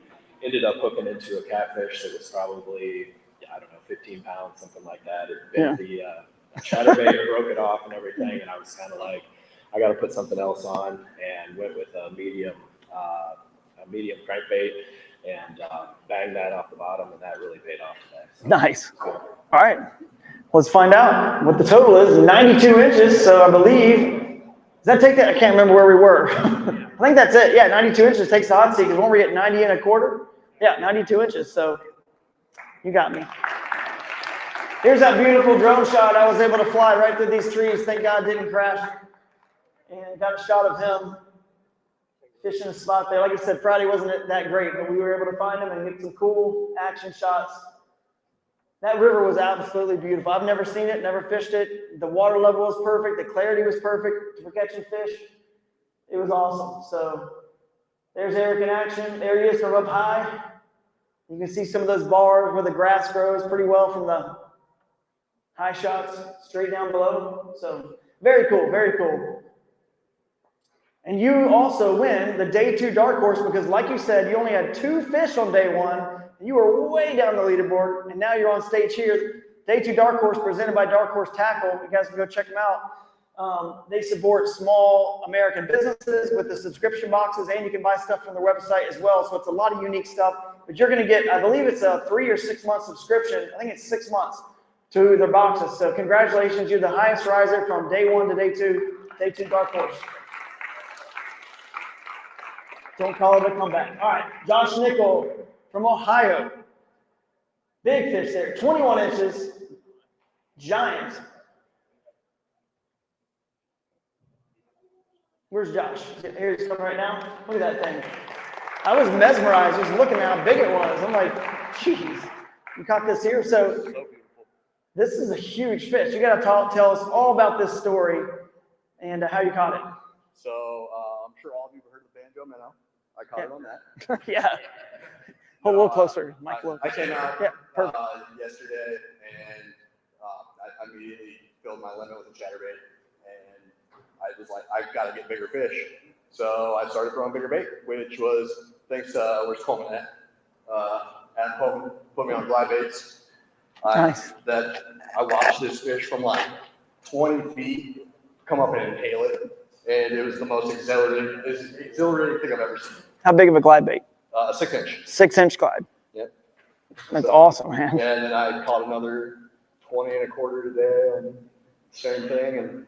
ended up hooking into a catfish that was probably, I don't know, 15 pounds, something like that. It bit the chatterbait, broke it off and everything, and I was kind of like, I got to put something else on, and went with a medium crankbait, and banged that off the bottom, and that really paid off today. So, nice. All right, let's find out what the total is. 92 inches, so I believe. Does that take that? I can't remember where we were. I think that's it. Yeah, 92 inches takes the hot seat, because when we get 90.25, yeah, 92 inches. So you got me. Here's that beautiful drone shot. I was able to fly right through these trees. Thank God it didn't crash. And got a shot of him fishing a spot there. Like I said, Friday wasn't that great, but we were able to find him and get some cool action shots. That river was absolutely beautiful. I've never seen it, never fished it. The water level was perfect. The clarity was perfect for catching fish. It was awesome. So there's Eric in action. There he is from up high. You can see some of those bars where the grass grows pretty well from the high shots straight down below. So very cool, very cool. And you also win the day 2 dark horse, because like you said, you only had 2 fish on day 1. You were way down the leaderboard, and now you're on stage here. Day 2 dark horse presented by Dark Horse Tackle. You guys can go check them out. They support small American businesses with the subscription boxes, and you can buy stuff from their website as well. So it's a lot of unique stuff. But you're going to get, I believe it's a 3 or 6 month subscription. I think it's 6 months to their boxes. So congratulations, you're the highest riser from day 1 to day 2. Day 2 dark horse. Don't call it a comeback. All right, Josh Nickel from Ohio. Big fish there, 21 inches, giant. Where's Josh? Here's some right now. Look at that thing. I was mesmerized just looking at how big it was. I'm like, geez, you caught this here? So this is a huge fish. You got to tell us all about this story and how you caught it. So I'm sure all of you have heard of the banjo minnow. I caught it on that. Yeah. Hold a little closer, Mike. I came out yesterday, and I immediately filled my limit with a chatterbait, and I was like, I've got to get bigger fish. So I started throwing bigger bait, which was thanks to where's Coleman at? And Coleman put me on glide baits. Nice. That I watched this fish from like 20 feet come up and inhale it, and it was the most exhilarating thing I've ever seen. How big of a glide bait? 6 inch. 6 inch glide. Yep. That's awesome, man. Yeah, and then I caught another 20 and a quarter today, and same thing, and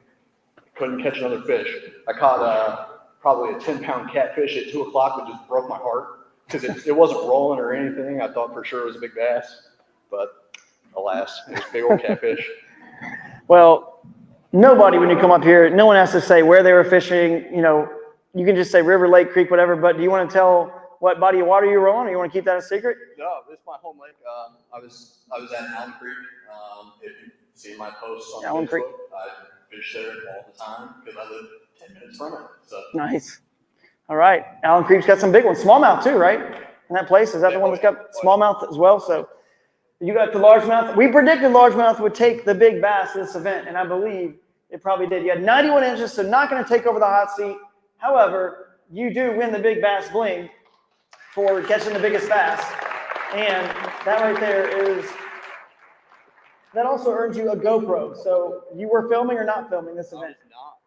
couldn't catch another fish. I caught probably a 10-pound catfish at 2 o'clock that just broke my heart because it wasn't rolling or anything. I thought for sure it was a big bass, but alas, it was a big old catfish. Well, nobody, when you come up here, no one has to say where they were fishing. You know, you can just say river, lake, creek, whatever, but do you want to tell what body of water you were on, or you want to keep that a secret? No, this is my home lake. I was at Allen Creek. If you've seen my posts on Allen Facebook, Creek. I fish there all the time because I live 10 minutes from it. So Nice. All right. Allen Creek's got some big ones. Smallmouth too, right? In that place, is that the one that's got smallmouth as well? So you got the largemouth. We predicted largemouth would take the big bass this event, and I believe it probably did. You had 91 inches, so not going to take over the hot seat. However, you do win the big bass bling for catching the biggest bass. And that right there is, that also earns you a GoPro. So you were filming or not filming this event?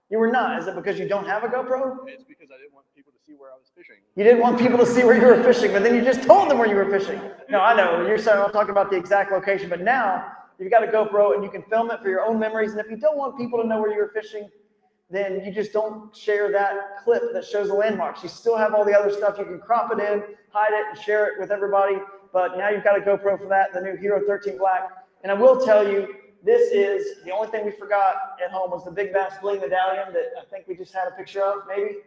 You were not. Is it because you don't have a GoPro? it's because I didn't want people to see where I was fishing. You didn't want people to see where you were fishing, but then you just told them where you were fishing. No, I know. You're saying I'm talking about the exact location, but now you've got a GoPro and you can film it for your own memories. And if you don't want people to know where you were fishing, then you just don't share that clip that shows the landmarks. You still have all the other stuff. You can crop it in, hide it, and share it with everybody. But now you've got a GoPro for that, the new Hero 13 Black. And I will tell you, this is the only thing we forgot at home was the Big Bass Bling medallion that I think we just had a picture of, maybe.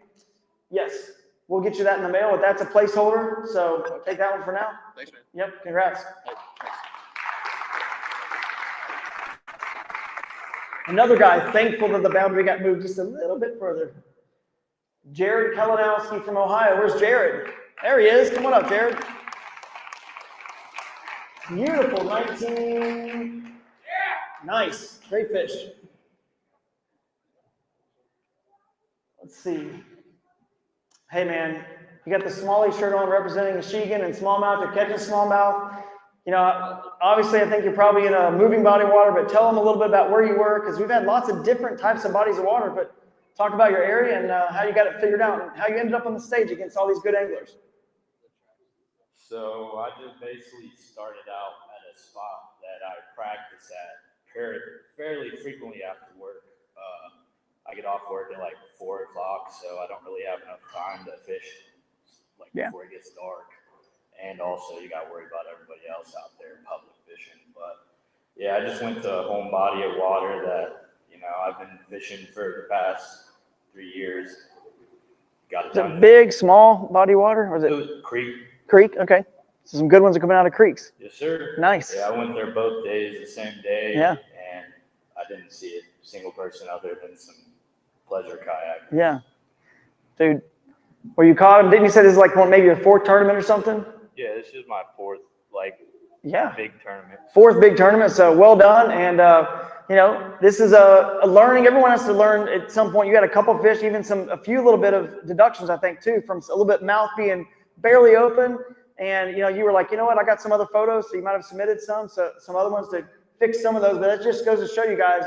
Yes, we'll get you that in the mail, but that's a placeholder. So take that one for now. Thanks, man. Yep, congrats. Another guy thankful that the boundary got moved just a little bit further. Jared Kalinowski from Ohio. Where's Jared? There he is. Come on up, Jared. Beautiful 19. Nice. Great fish. Let's see. Hey, man, you got the Smalley shirt on representing Michigan and smallmouth. They're catching smallmouth. You know, obviously, I think you're probably in a moving body of water, but tell them a little bit about where you were, because we've had lots of different types of bodies of water, but talk about your area and how you got it figured out and how you ended up on the stage against all these good anglers. So I just basically started out at a spot that I practice at fairly frequently after work. I get off work at like 4 o'clock, so I don't really have enough time to fish before it gets dark. And also you got to worry about everybody else out there public fishing. But yeah, I just went to a home body of water that, you know, I've been fishing for the past 3 years. Got it Is it done. big, small body of water? Or is It it was creek. creek? Okay. So some good ones are coming out of creeks. Yes, sir. Nice. Yeah, I went there both days the same day. Yeah. And I didn't see a single person other than some pleasure kayak. Yeah. Dude, where you caught him, didn't you say this is like maybe your fourth tournament or something? Yeah, this is my fourth big tournament. Fourth big tournament, so well done. And, you know, this is a learning. Everyone has to learn at some point. You got a couple fish, even a few little bit of deductions, I think, too, from a little bit mouth being barely open. And, you know, you were like, you know what, I got some other photos, so you might have submitted some other ones to fix some of those. But that just goes to show you guys,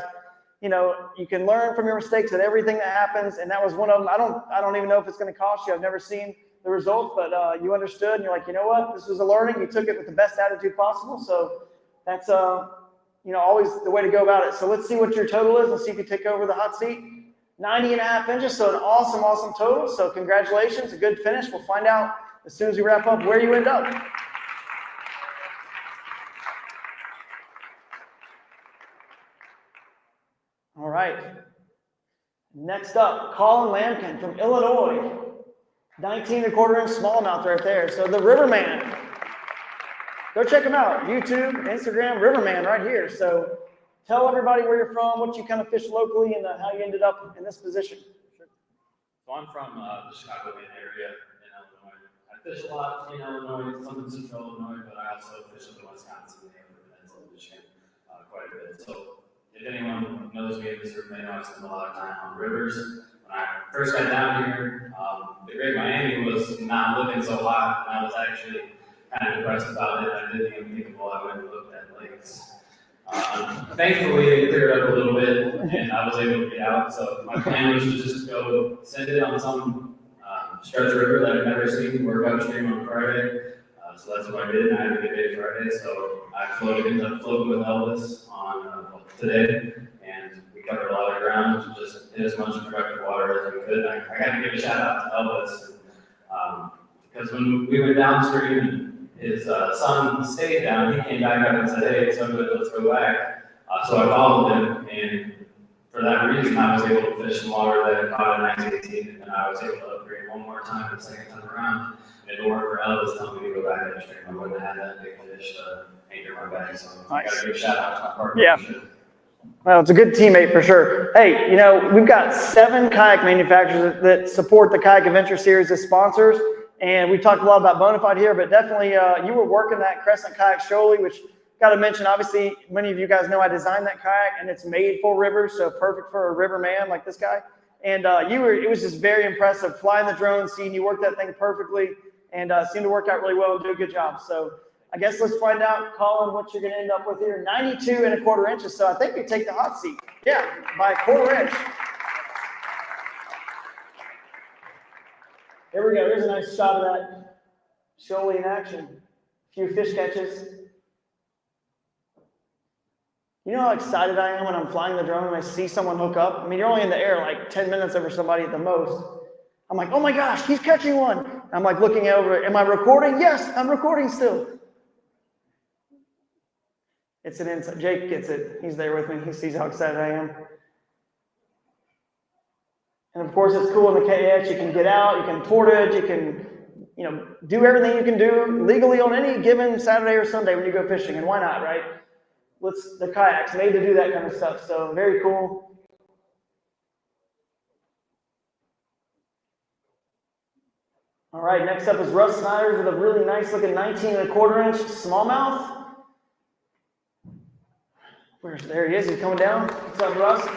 you know, you can learn from your mistakes at everything that happens. And that was one of them. I don't even know if it's going to cost you. I've never seen the results, but you understood and you're like, you know what, this was a learning. You took it with the best attitude possible. So that's, you know, always the way to go about it. So let's see what your total is and see if you take over the hot seat. 90.5 inches, so an awesome, awesome total. So congratulations, a good finish. We'll find out as soon as we wrap up where you end up. All right. Next up, Colin Lampkin from Illinois. 19.25-inch smallmouth right there. So the Riverman. Go check him out. YouTube, Instagram, Riverman right here. So tell everybody where you're from, what you kind of fish locally, and how you ended up in this position. So I'm from the Chicagoland area in Illinois. I fish a lot in Illinois, some in central Illinois, but I also fish up in Wisconsin and Peninsula Michigan quite a bit. So if anyone knows me in this room, they know I spend a lot of time on rivers. When I first got down here, the Great Miami was not looking so hot, and I was actually kind of depressed about it. I didn't even think, well, I went and looked at lakes. Thankfully, it cleared up a little bit, and I was able to get out. So my plan was to just go send it on some stretch river that I've never seen, work upstream on Friday, So that's what I did, and I had a good day Friday, so I ended up floating with Elvis on today, and we covered a lot of ground, just hit as much productive water as we could. I got to give a shout out to Elvis, because when we went downstream and his son stayed down, he came back up and said, hey, it's so good, let's go back. So I followed him, and for that reason, I was able to fish some water that I caught in 1918, and I was able to upgrade one more time the second time around. And it weren't for Elvis telling me to go back upstream, I wouldn't have had that big fish to anchor my bag. So I got to give a shout out to my partner. Yeah. Well, it's a good teammate for sure. Hey, we've got 7 kayak manufacturers that support the Kayak Adventure Series as sponsors. And we talked a lot about Bonafide here, but definitely you were working that Crescent Kayak Shoaly, which got to mention, obviously, many of you guys know I designed that kayak, and it's made for rivers, so perfect for a river man like this guy. And it was just very impressive flying the drone, seeing you work that thing perfectly, and seemed to work out really well and do a good job. So I guess let's find out, Colin, what you're going to end up with here. 92¼ inches, so I think you take the hot seat. Yeah, by 1/4 inch. There we go. Here's a nice shot of that Shoaly in action. A few fish catches. You know how excited I am when I'm flying the drone and I see someone hook up? I mean, you're only in the air like 10 minutes over somebody at the most. I'm like, oh my gosh, he's catching one. I'm like looking over, am I recording? Yes, I'm recording still. It's an inside. Jake gets it. He's there with me. He sees how excited I am. And of course, it's cool in the KAS. You can get out, you can portage, you can, do everything you can do legally on any given Saturday or Sunday when you go fishing. And why not, right? The kayak's made to do that kind of stuff. So very cool. All right, next up is Russ Snyder's with a really nice looking 19¼ inch smallmouth. There he is, he's coming down. What's up, Russ?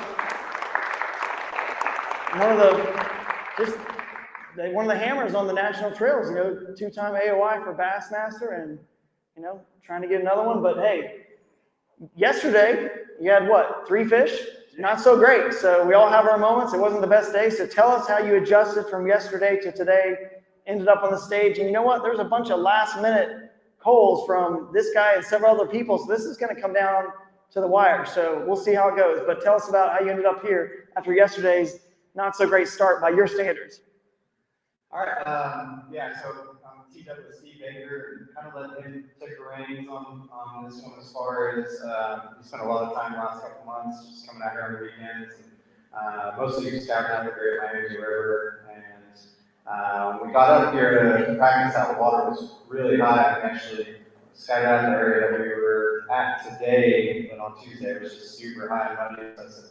One of the hammers on the national trails, 2-time AOI for Bassmaster, and trying to get another one. But hey, yesterday you had what, 3 fish? Not so great. So we all have our moments. It wasn't the best day. So tell us how you adjusted from yesterday to today, ended up on the stage. And you know what? There's a bunch of last minute calls from this guy and several other people. So this is going to come down to the wire. So we'll see how it goes. But tell us about how you ended up here after yesterday's not so great start by your standards. All right. So I'm teed up with Steve Baker and kind of let him take the reins on this one as far as we spent a lot of time the last couple months just coming out here on the weekends and mostly just scouting out the Great Midwestivus River. And when we got up here to practice out, the water was really high. And actually scouted out the area that we were at today, but on Tuesday it was just super high and muddy. So I said,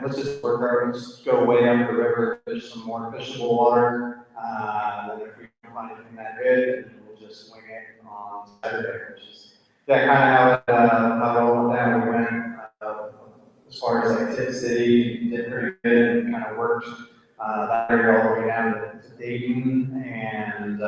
let's just work hard, just go way up the river, fish some more fishable water, and if we can find anything that good, we'll just swing it on Saturday, which is kind of how it all went down. We went as far as like Tip City, did pretty good, kind of worked that area all the way down to Dayton, and I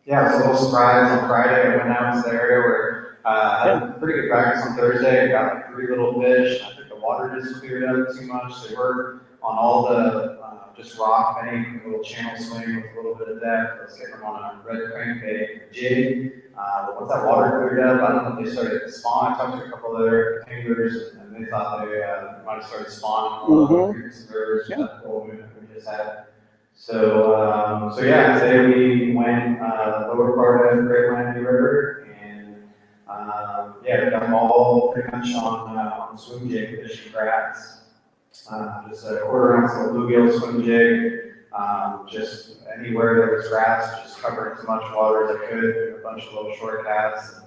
was a little surprised on Friday. I went out to the area where I had pretty good practice on Thursday. I got like 3 little fish. I think the water just cleared up too much. They were on all the just rock bank, a little channel swing with a little bit of depth. I was getting them on a red crankbait jig. But once that water cleared up, I don't know if they started to spawn. I talked to a couple of other anglers, and they thought they might have started spawning creeks and rivers with that full movement we just had. So today we went lower part of the Great Midwestivus River. We got them all pretty much on swim jig fishing cracks. Just a 1/4 ounce of bluegill swim jig. Just anywhere there was grass, just covering as much water as I could. A bunch of little short casts.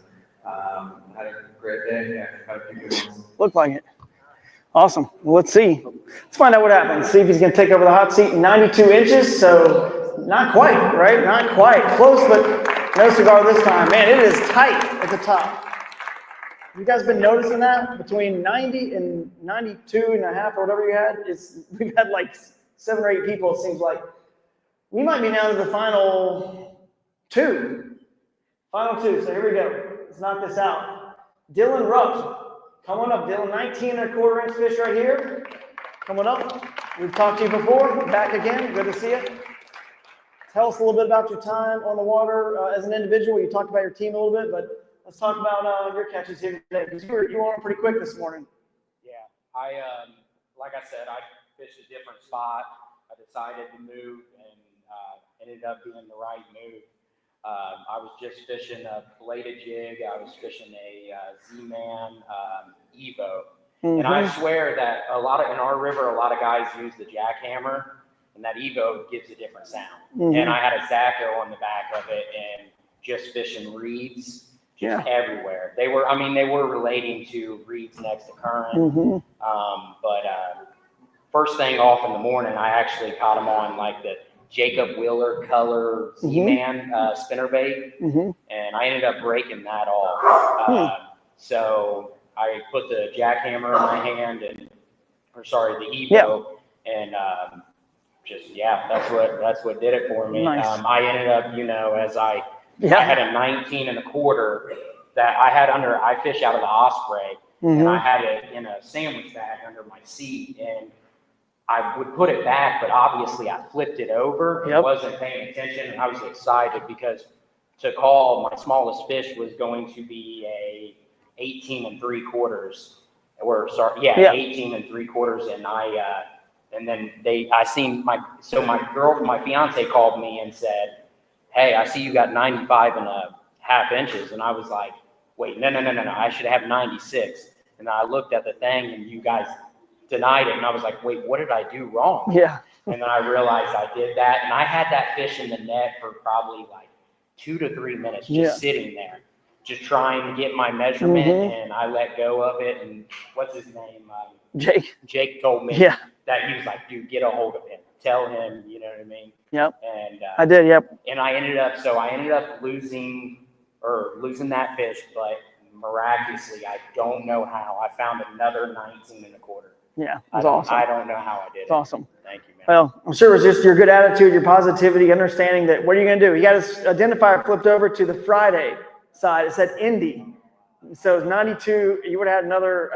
Had a great day. Had a few good ones. Looked like it. Awesome. Well, let's see. Let's find out what happens. See if he's going to take over the hot seat. 92 inches, so not quite, right? Not quite. Close, but no cigar this time. Man, it is tight at the top. You guys been noticing that? Between 90 and 92.5 or whatever you had, we've had like 7 or 8 people, it seems like. We might be down to the final 2. Final 2, so here we go. Let's knock this out. Dylan Rupp. Come on up, Dylan. 19¼ inch fish right here. Coming up. We've talked to you before. Back again. Good to see you. tell us a little bit about your time on the water as an individual. You talked about your team a little bit, but let's talk about your catches here today, because you were on pretty quick this morning. Yeah, like I said, I fished a different spot. I decided to move and ended up being the right move. I was just fishing a bladed jig. I was fishing a Z-Man Evo. And I swear that in our river, a lot of guys use the jackhammer, and that Evo gives a different sound. And I had a Zacco on the back of it and just fishing reeds everywhere. They were relating to reeds next to current. But first thing off in the morning, I actually caught them on like the Jacob Wheeler color Z-Man spinnerbait, and I ended up breaking that off. So I put the jackhammer in my hand the Evo, and that's what did it for me. Nice. I ended up, I had a 19 1/4 that I fish out of the Osprey, and I had it in a sandwich bag under my seat, and I would put it back, but obviously I flipped it over and wasn't paying attention, and I was excited because to call my smallest fish was going to be a 18 3/4, 18 3/4, and then my fiance called me and said, "Hey, I see you got 95 1/2 inches," and I was like, "Wait, no, I should have 96." And I looked at the thing, and you guys denied it, and I was like, "Wait, what did I do wrong?" And then I realized I did that, and I had that fish in the net for probably like 2 to 3 minutes, just sitting there, just trying to get my measurement, and I let go of it. And what's his name? Jake told me that he was like, "Dude, get a hold of him. Tell him," you know what I mean? And I did. And I ended up losing that fish, but miraculously, I don't know how. I found another 19 1/4. Yeah, that's awesome. I don't know how I did it. It's awesome. Thank you, man. Well, I'm sure it was just your good attitude, your positivity, understanding that what are you going to do? You got his identifier flipped over to the Friday side. It said Indy. So it's 92. You would have had another,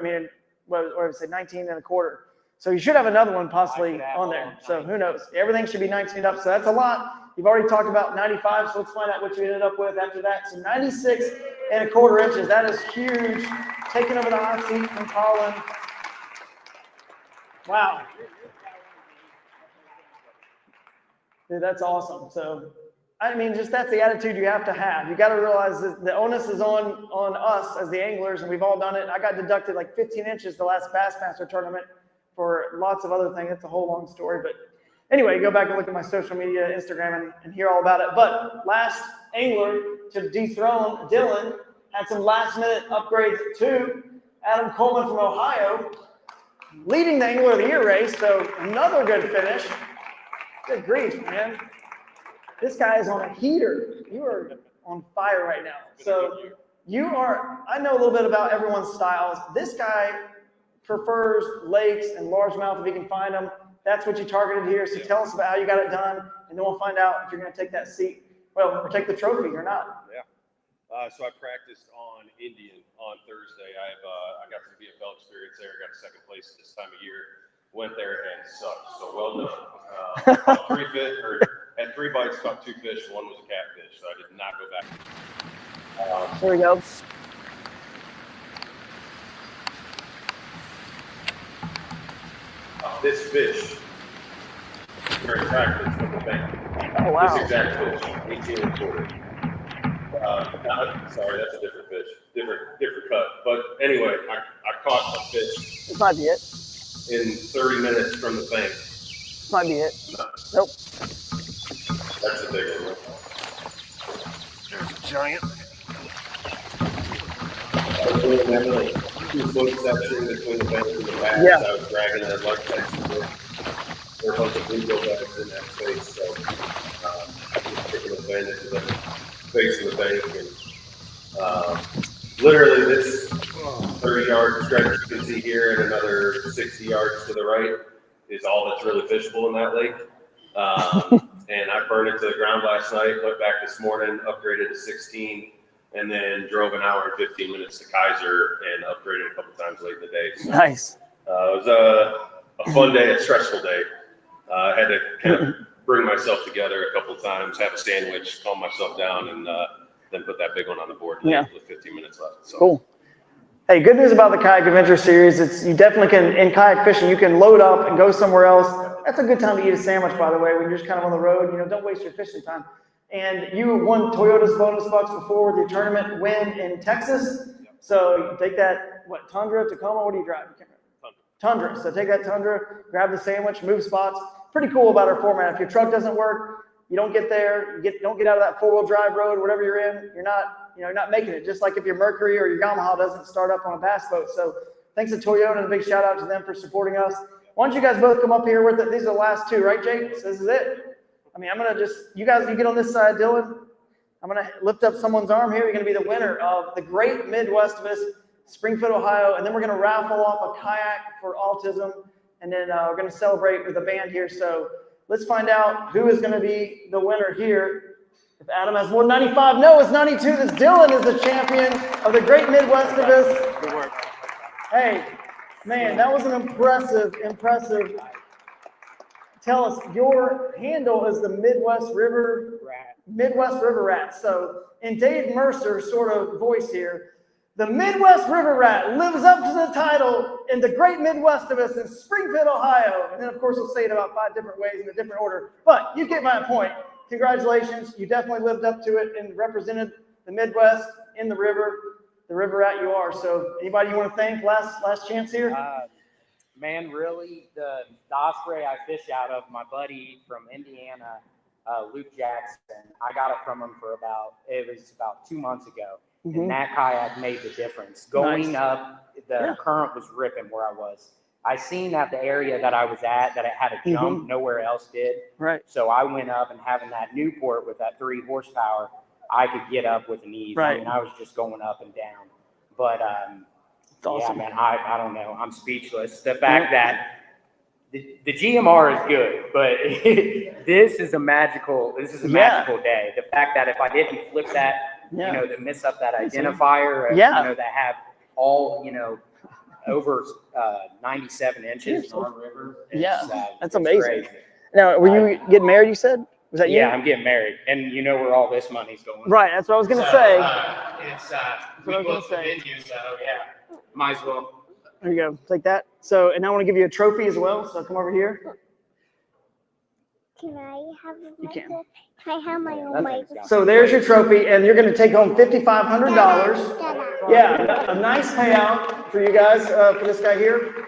what would it say, 19 1/4. So you should have another one possibly on there. So who knows? Everything should be 19 up. So that's a lot. You've already talked about 95. So let's find out what you ended up with after that. So 96 1/4 inches. That is huge. Taking over the hot seat from Colin. Wow. Dude, that's awesome. So, just that's the attitude you have to have. You got to realize that the onus is on us as the anglers, and we've all done it. I got deducted like 15 inches the last Bassmaster tournament for lots of other things. It's a whole long story. But anyway, go back and look at my social media, Instagram, and hear all about it. But last angler to dethrone Dylan had some last-minute upgrades too. Adam Coleman from Ohio, leading the Angler of the Year race. So another good finish. Good grief, man. This guy is on a heater. You are on fire right now. So I know a little bit about everyone's styles. This guy prefers lakes and largemouth if he can find them. That's what you targeted here. So tell us about how you got it done, and then we'll find out if you're going to take that seat, or take the trophy or not. Yeah. So I practiced on Indian on Thursday. I got the VFL experience there. Got second place this time of year. Went there and sucked. So well done. Caught 3 fish, or had 3 bites, caught 2 fish. 1 was a catfish. So I did not go back. There we go. This fish, very attractive from the bank. Oh, wow. This exact fish, 18 1/4. Sorry, that's a different fish, different cut. But anyway, I caught a fish. This might be it. In 30 minutes from the bank. This might be it. No. Nope. That's a big one. There's a giant. I was doing that little 2-foot section between the bank and the back. Yeah. I was dragging it like that. There were a bunch of bluegill bags in that space, so I was taking advantage of the space of the bank. And literally this 30-yard stretch you can see here and another 60 yards to the right is all that's really fishable in that lake. And I burned it to the ground last night, went back this morning, upgraded to 16, and then drove an hour and 15 minutes to Kaiser and upgraded a couple times late in the day. So, nice. It was a fun day, a stressful day. I had to kind of bring myself together a couple of times, have a sandwich, calm myself down, and then put that big one on the board late with 15 minutes left. So. Cool. Hey, good news about the Kayak Adventure Series. It's you definitely can, in kayak fishing, you can load up and go somewhere else. That's a good time to eat a sandwich, by the way, when you're just kind of on the road. You know, don't waste your fishing time. And you won Toyota's bonus bucks before with your tournament win in Texas. So you take that, what, Tundra, Tacoma, what do you drive? Tundra. So take that Tundra, grab the sandwich, move spots. Pretty cool about our format. If your truck doesn't work, you don't get there, don't get out of that four-wheel drive road, whatever you're in, you're not making it. Just like if your Mercury or your Yamaha doesn't start up on a bass boat. So thanks to Toyota and a big shout out to them for supporting us. Why don't you guys both come up here with it? These are the last two, right, Jake? So this is it. I mean, I'm going to just, you guys, you get on this side, Dylan. I'm going to lift up someone's arm here. You're going to be the winner of the Great Midwestivus, Springfield, Ohio. And then we're going to raffle off a kayak for autism. And then we're going to celebrate with a band here. So let's find out who is going to be the winner here. If Adam has more 95, no, it's 92. This Dylan is the champion of the Great Midwestivus. Good work. Hey, man, that was an impressive. Tell us, your handle is the Midwest River Rat. So in Dave Mercer's sort of voice here, the Midwest River Rat lives up to the title in the Great Midwestivus in Springfield, Ohio. And then, of course, we'll say it about 5 different ways in a different order. But you get my point. Congratulations. You definitely lived up to it and represented the Midwest in the river rat you are. So anybody you want to thank? Last chance here? Man, really, the osprey I fish out of, my buddy from Indiana, Luke Jackson, I got it from him it was about 2 months ago. Mm-hmm. And that kayak made the difference. Going up, the current was ripping where I was. I seen that the area that I was at, that it had a jump, nowhere else did. Right. So I went up, and having that Newport with that 3 horsepower, I could get up with an ease. Right. I mean, I was just going up and down. But awesome. yeah, man, I don't know. I'm speechless. The fact that the GMR is good, but this is a magical day. The fact that if I didn't flip that, to miss up that identifier, that have all, over 97 inches on our river. That's amazing. Crazy. Now, were you getting married, you said? Was that you? Yeah, I'm getting married. And you know where all this money's going. Right, that's what I was going to say. We booked the venue, so yeah, might as well. There you go. Take that. So, and I want to give you a trophy as well. So come over here. Can I have You can. Can I have my own microphone? So there's your trophy, and you're going to take home $5,500. Yeah, a nice payout for you guys, for this guy here.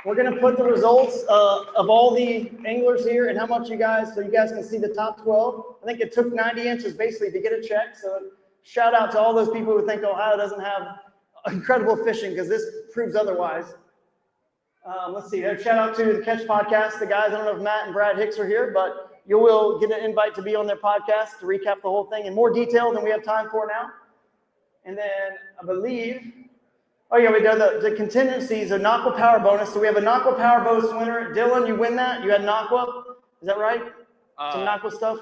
We're going to put the results of all the anglers here and how much you guys, so you guys can see the top 12. I think it took 90 inches basically to get a check. So shout out to all those people who think Ohio doesn't have incredible fishing, because this proves otherwise. Let's see. Shout out to the Catch Podcast. The guys, I don't know if Matt and Brad Hicks are here, but you will get an invite to be on their podcast to recap the whole thing in more detail than we have time for now. And then I believe, we did the contingencies, a Naqua Power bonus. So we have a Naqua Power bonus winner. Dylan, you win that. You had Naqua. Is that right? Some Naqua stuff?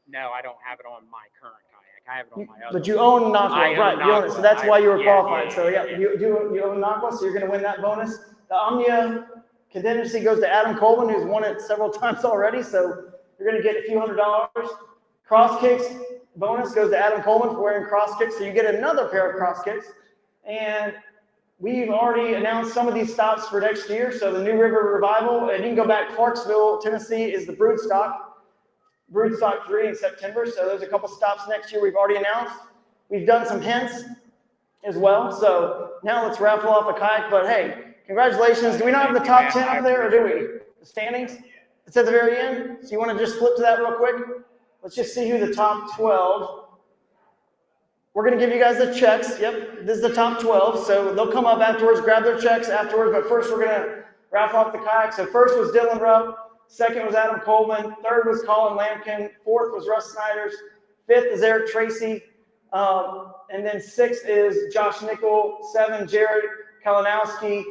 No, I don't have it on my current kayak. I have it on my other. But you own Naqua, right? You own it. So that's why you were qualified. So you own Naqua, so you're going to win that bonus. The Omnia contingency goes to Adam Coleman, who's won it several times already. So you're going to get a few $100. Cross kicks bonus goes to Adam Coleman for wearing cross kicks. So you get another pair of cross kicks. And we've already announced some of these stops for next year. So the New River Revival, and you can go back. Clarksville, Tennessee is the Broodstock 3 in September. So there's a couple stops next year we've already announced. We've done some hints as well. So now let's raffle off a kayak. But hey, congratulations. Do we not have the top 10 up there, or do we? The standings? It's at the very end. So you want to just flip to that real quick? Let's just see who the top 12. We're going to give you guys the checks. Yep, this is the top 12. So they'll come up afterwards, grab their checks afterwards. But first, we're going to raffle off the kayak. So first was Dylan Rupp. Second was Adam Coleman. Third was Colin Lampkin. Fourth was Russ Snyder's. Fifth is Eric Tracy. And then sixth is Josh Nickel. 7, Jared Kalinowski.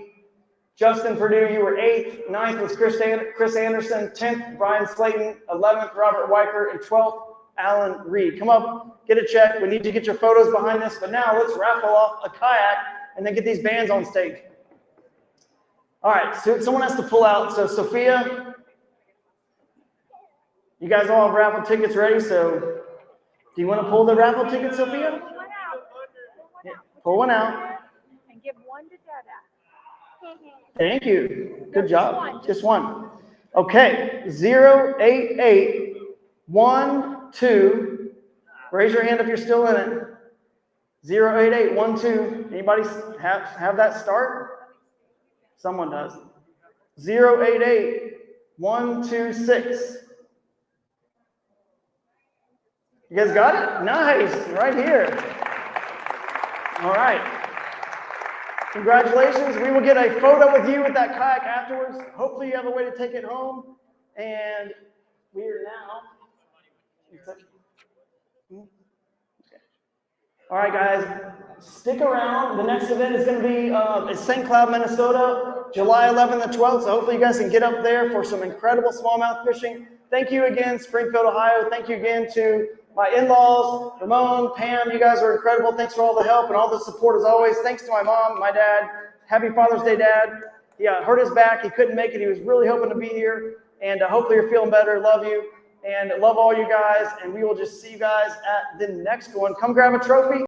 Justin Purdue, you were 8th. 9th was Chris Anderson. 10th, Brian Slayton. 11th, Robert Weicker. And 12th, Alan Reed. Come up, get a check. We need to get your photos behind this. But now let's raffle off a kayak and then get these bands on stage. All right, so someone has to pull out. So Sophia, you guys all have raffle tickets ready, so do you want to pull the raffle ticket, Sophia? Yeah, pull one out. And give one to Dada. Thank you. Good job. Just one. Okay, 08812. Raise your hand if you're still in it. 08812. Anybody have that start? Someone does. 088-126. You guys got it? Nice. Right here. All right. Congratulations. We will get a photo with you with that kayak afterwards. Hopefully you have a way to take it home. And we are now. All right, guys, stick around. The next event is going to be in St. Cloud, Minnesota, July 11th and 12th. So hopefully you guys can get up there for some incredible smallmouth fishing. Thank you again, Springfield, Ohio. Thank you again to my in-laws, Ramon, Pam. You guys are incredible. Thanks for all the help and all the support as always. Thanks to my mom, my dad. Happy Father's Day, Dad. He hurt his back. He couldn't make it. He was really hoping to be here. And hopefully you're feeling better. Love you. And love all you guys. And we will just see you guys at the next one. Come grab a trophy.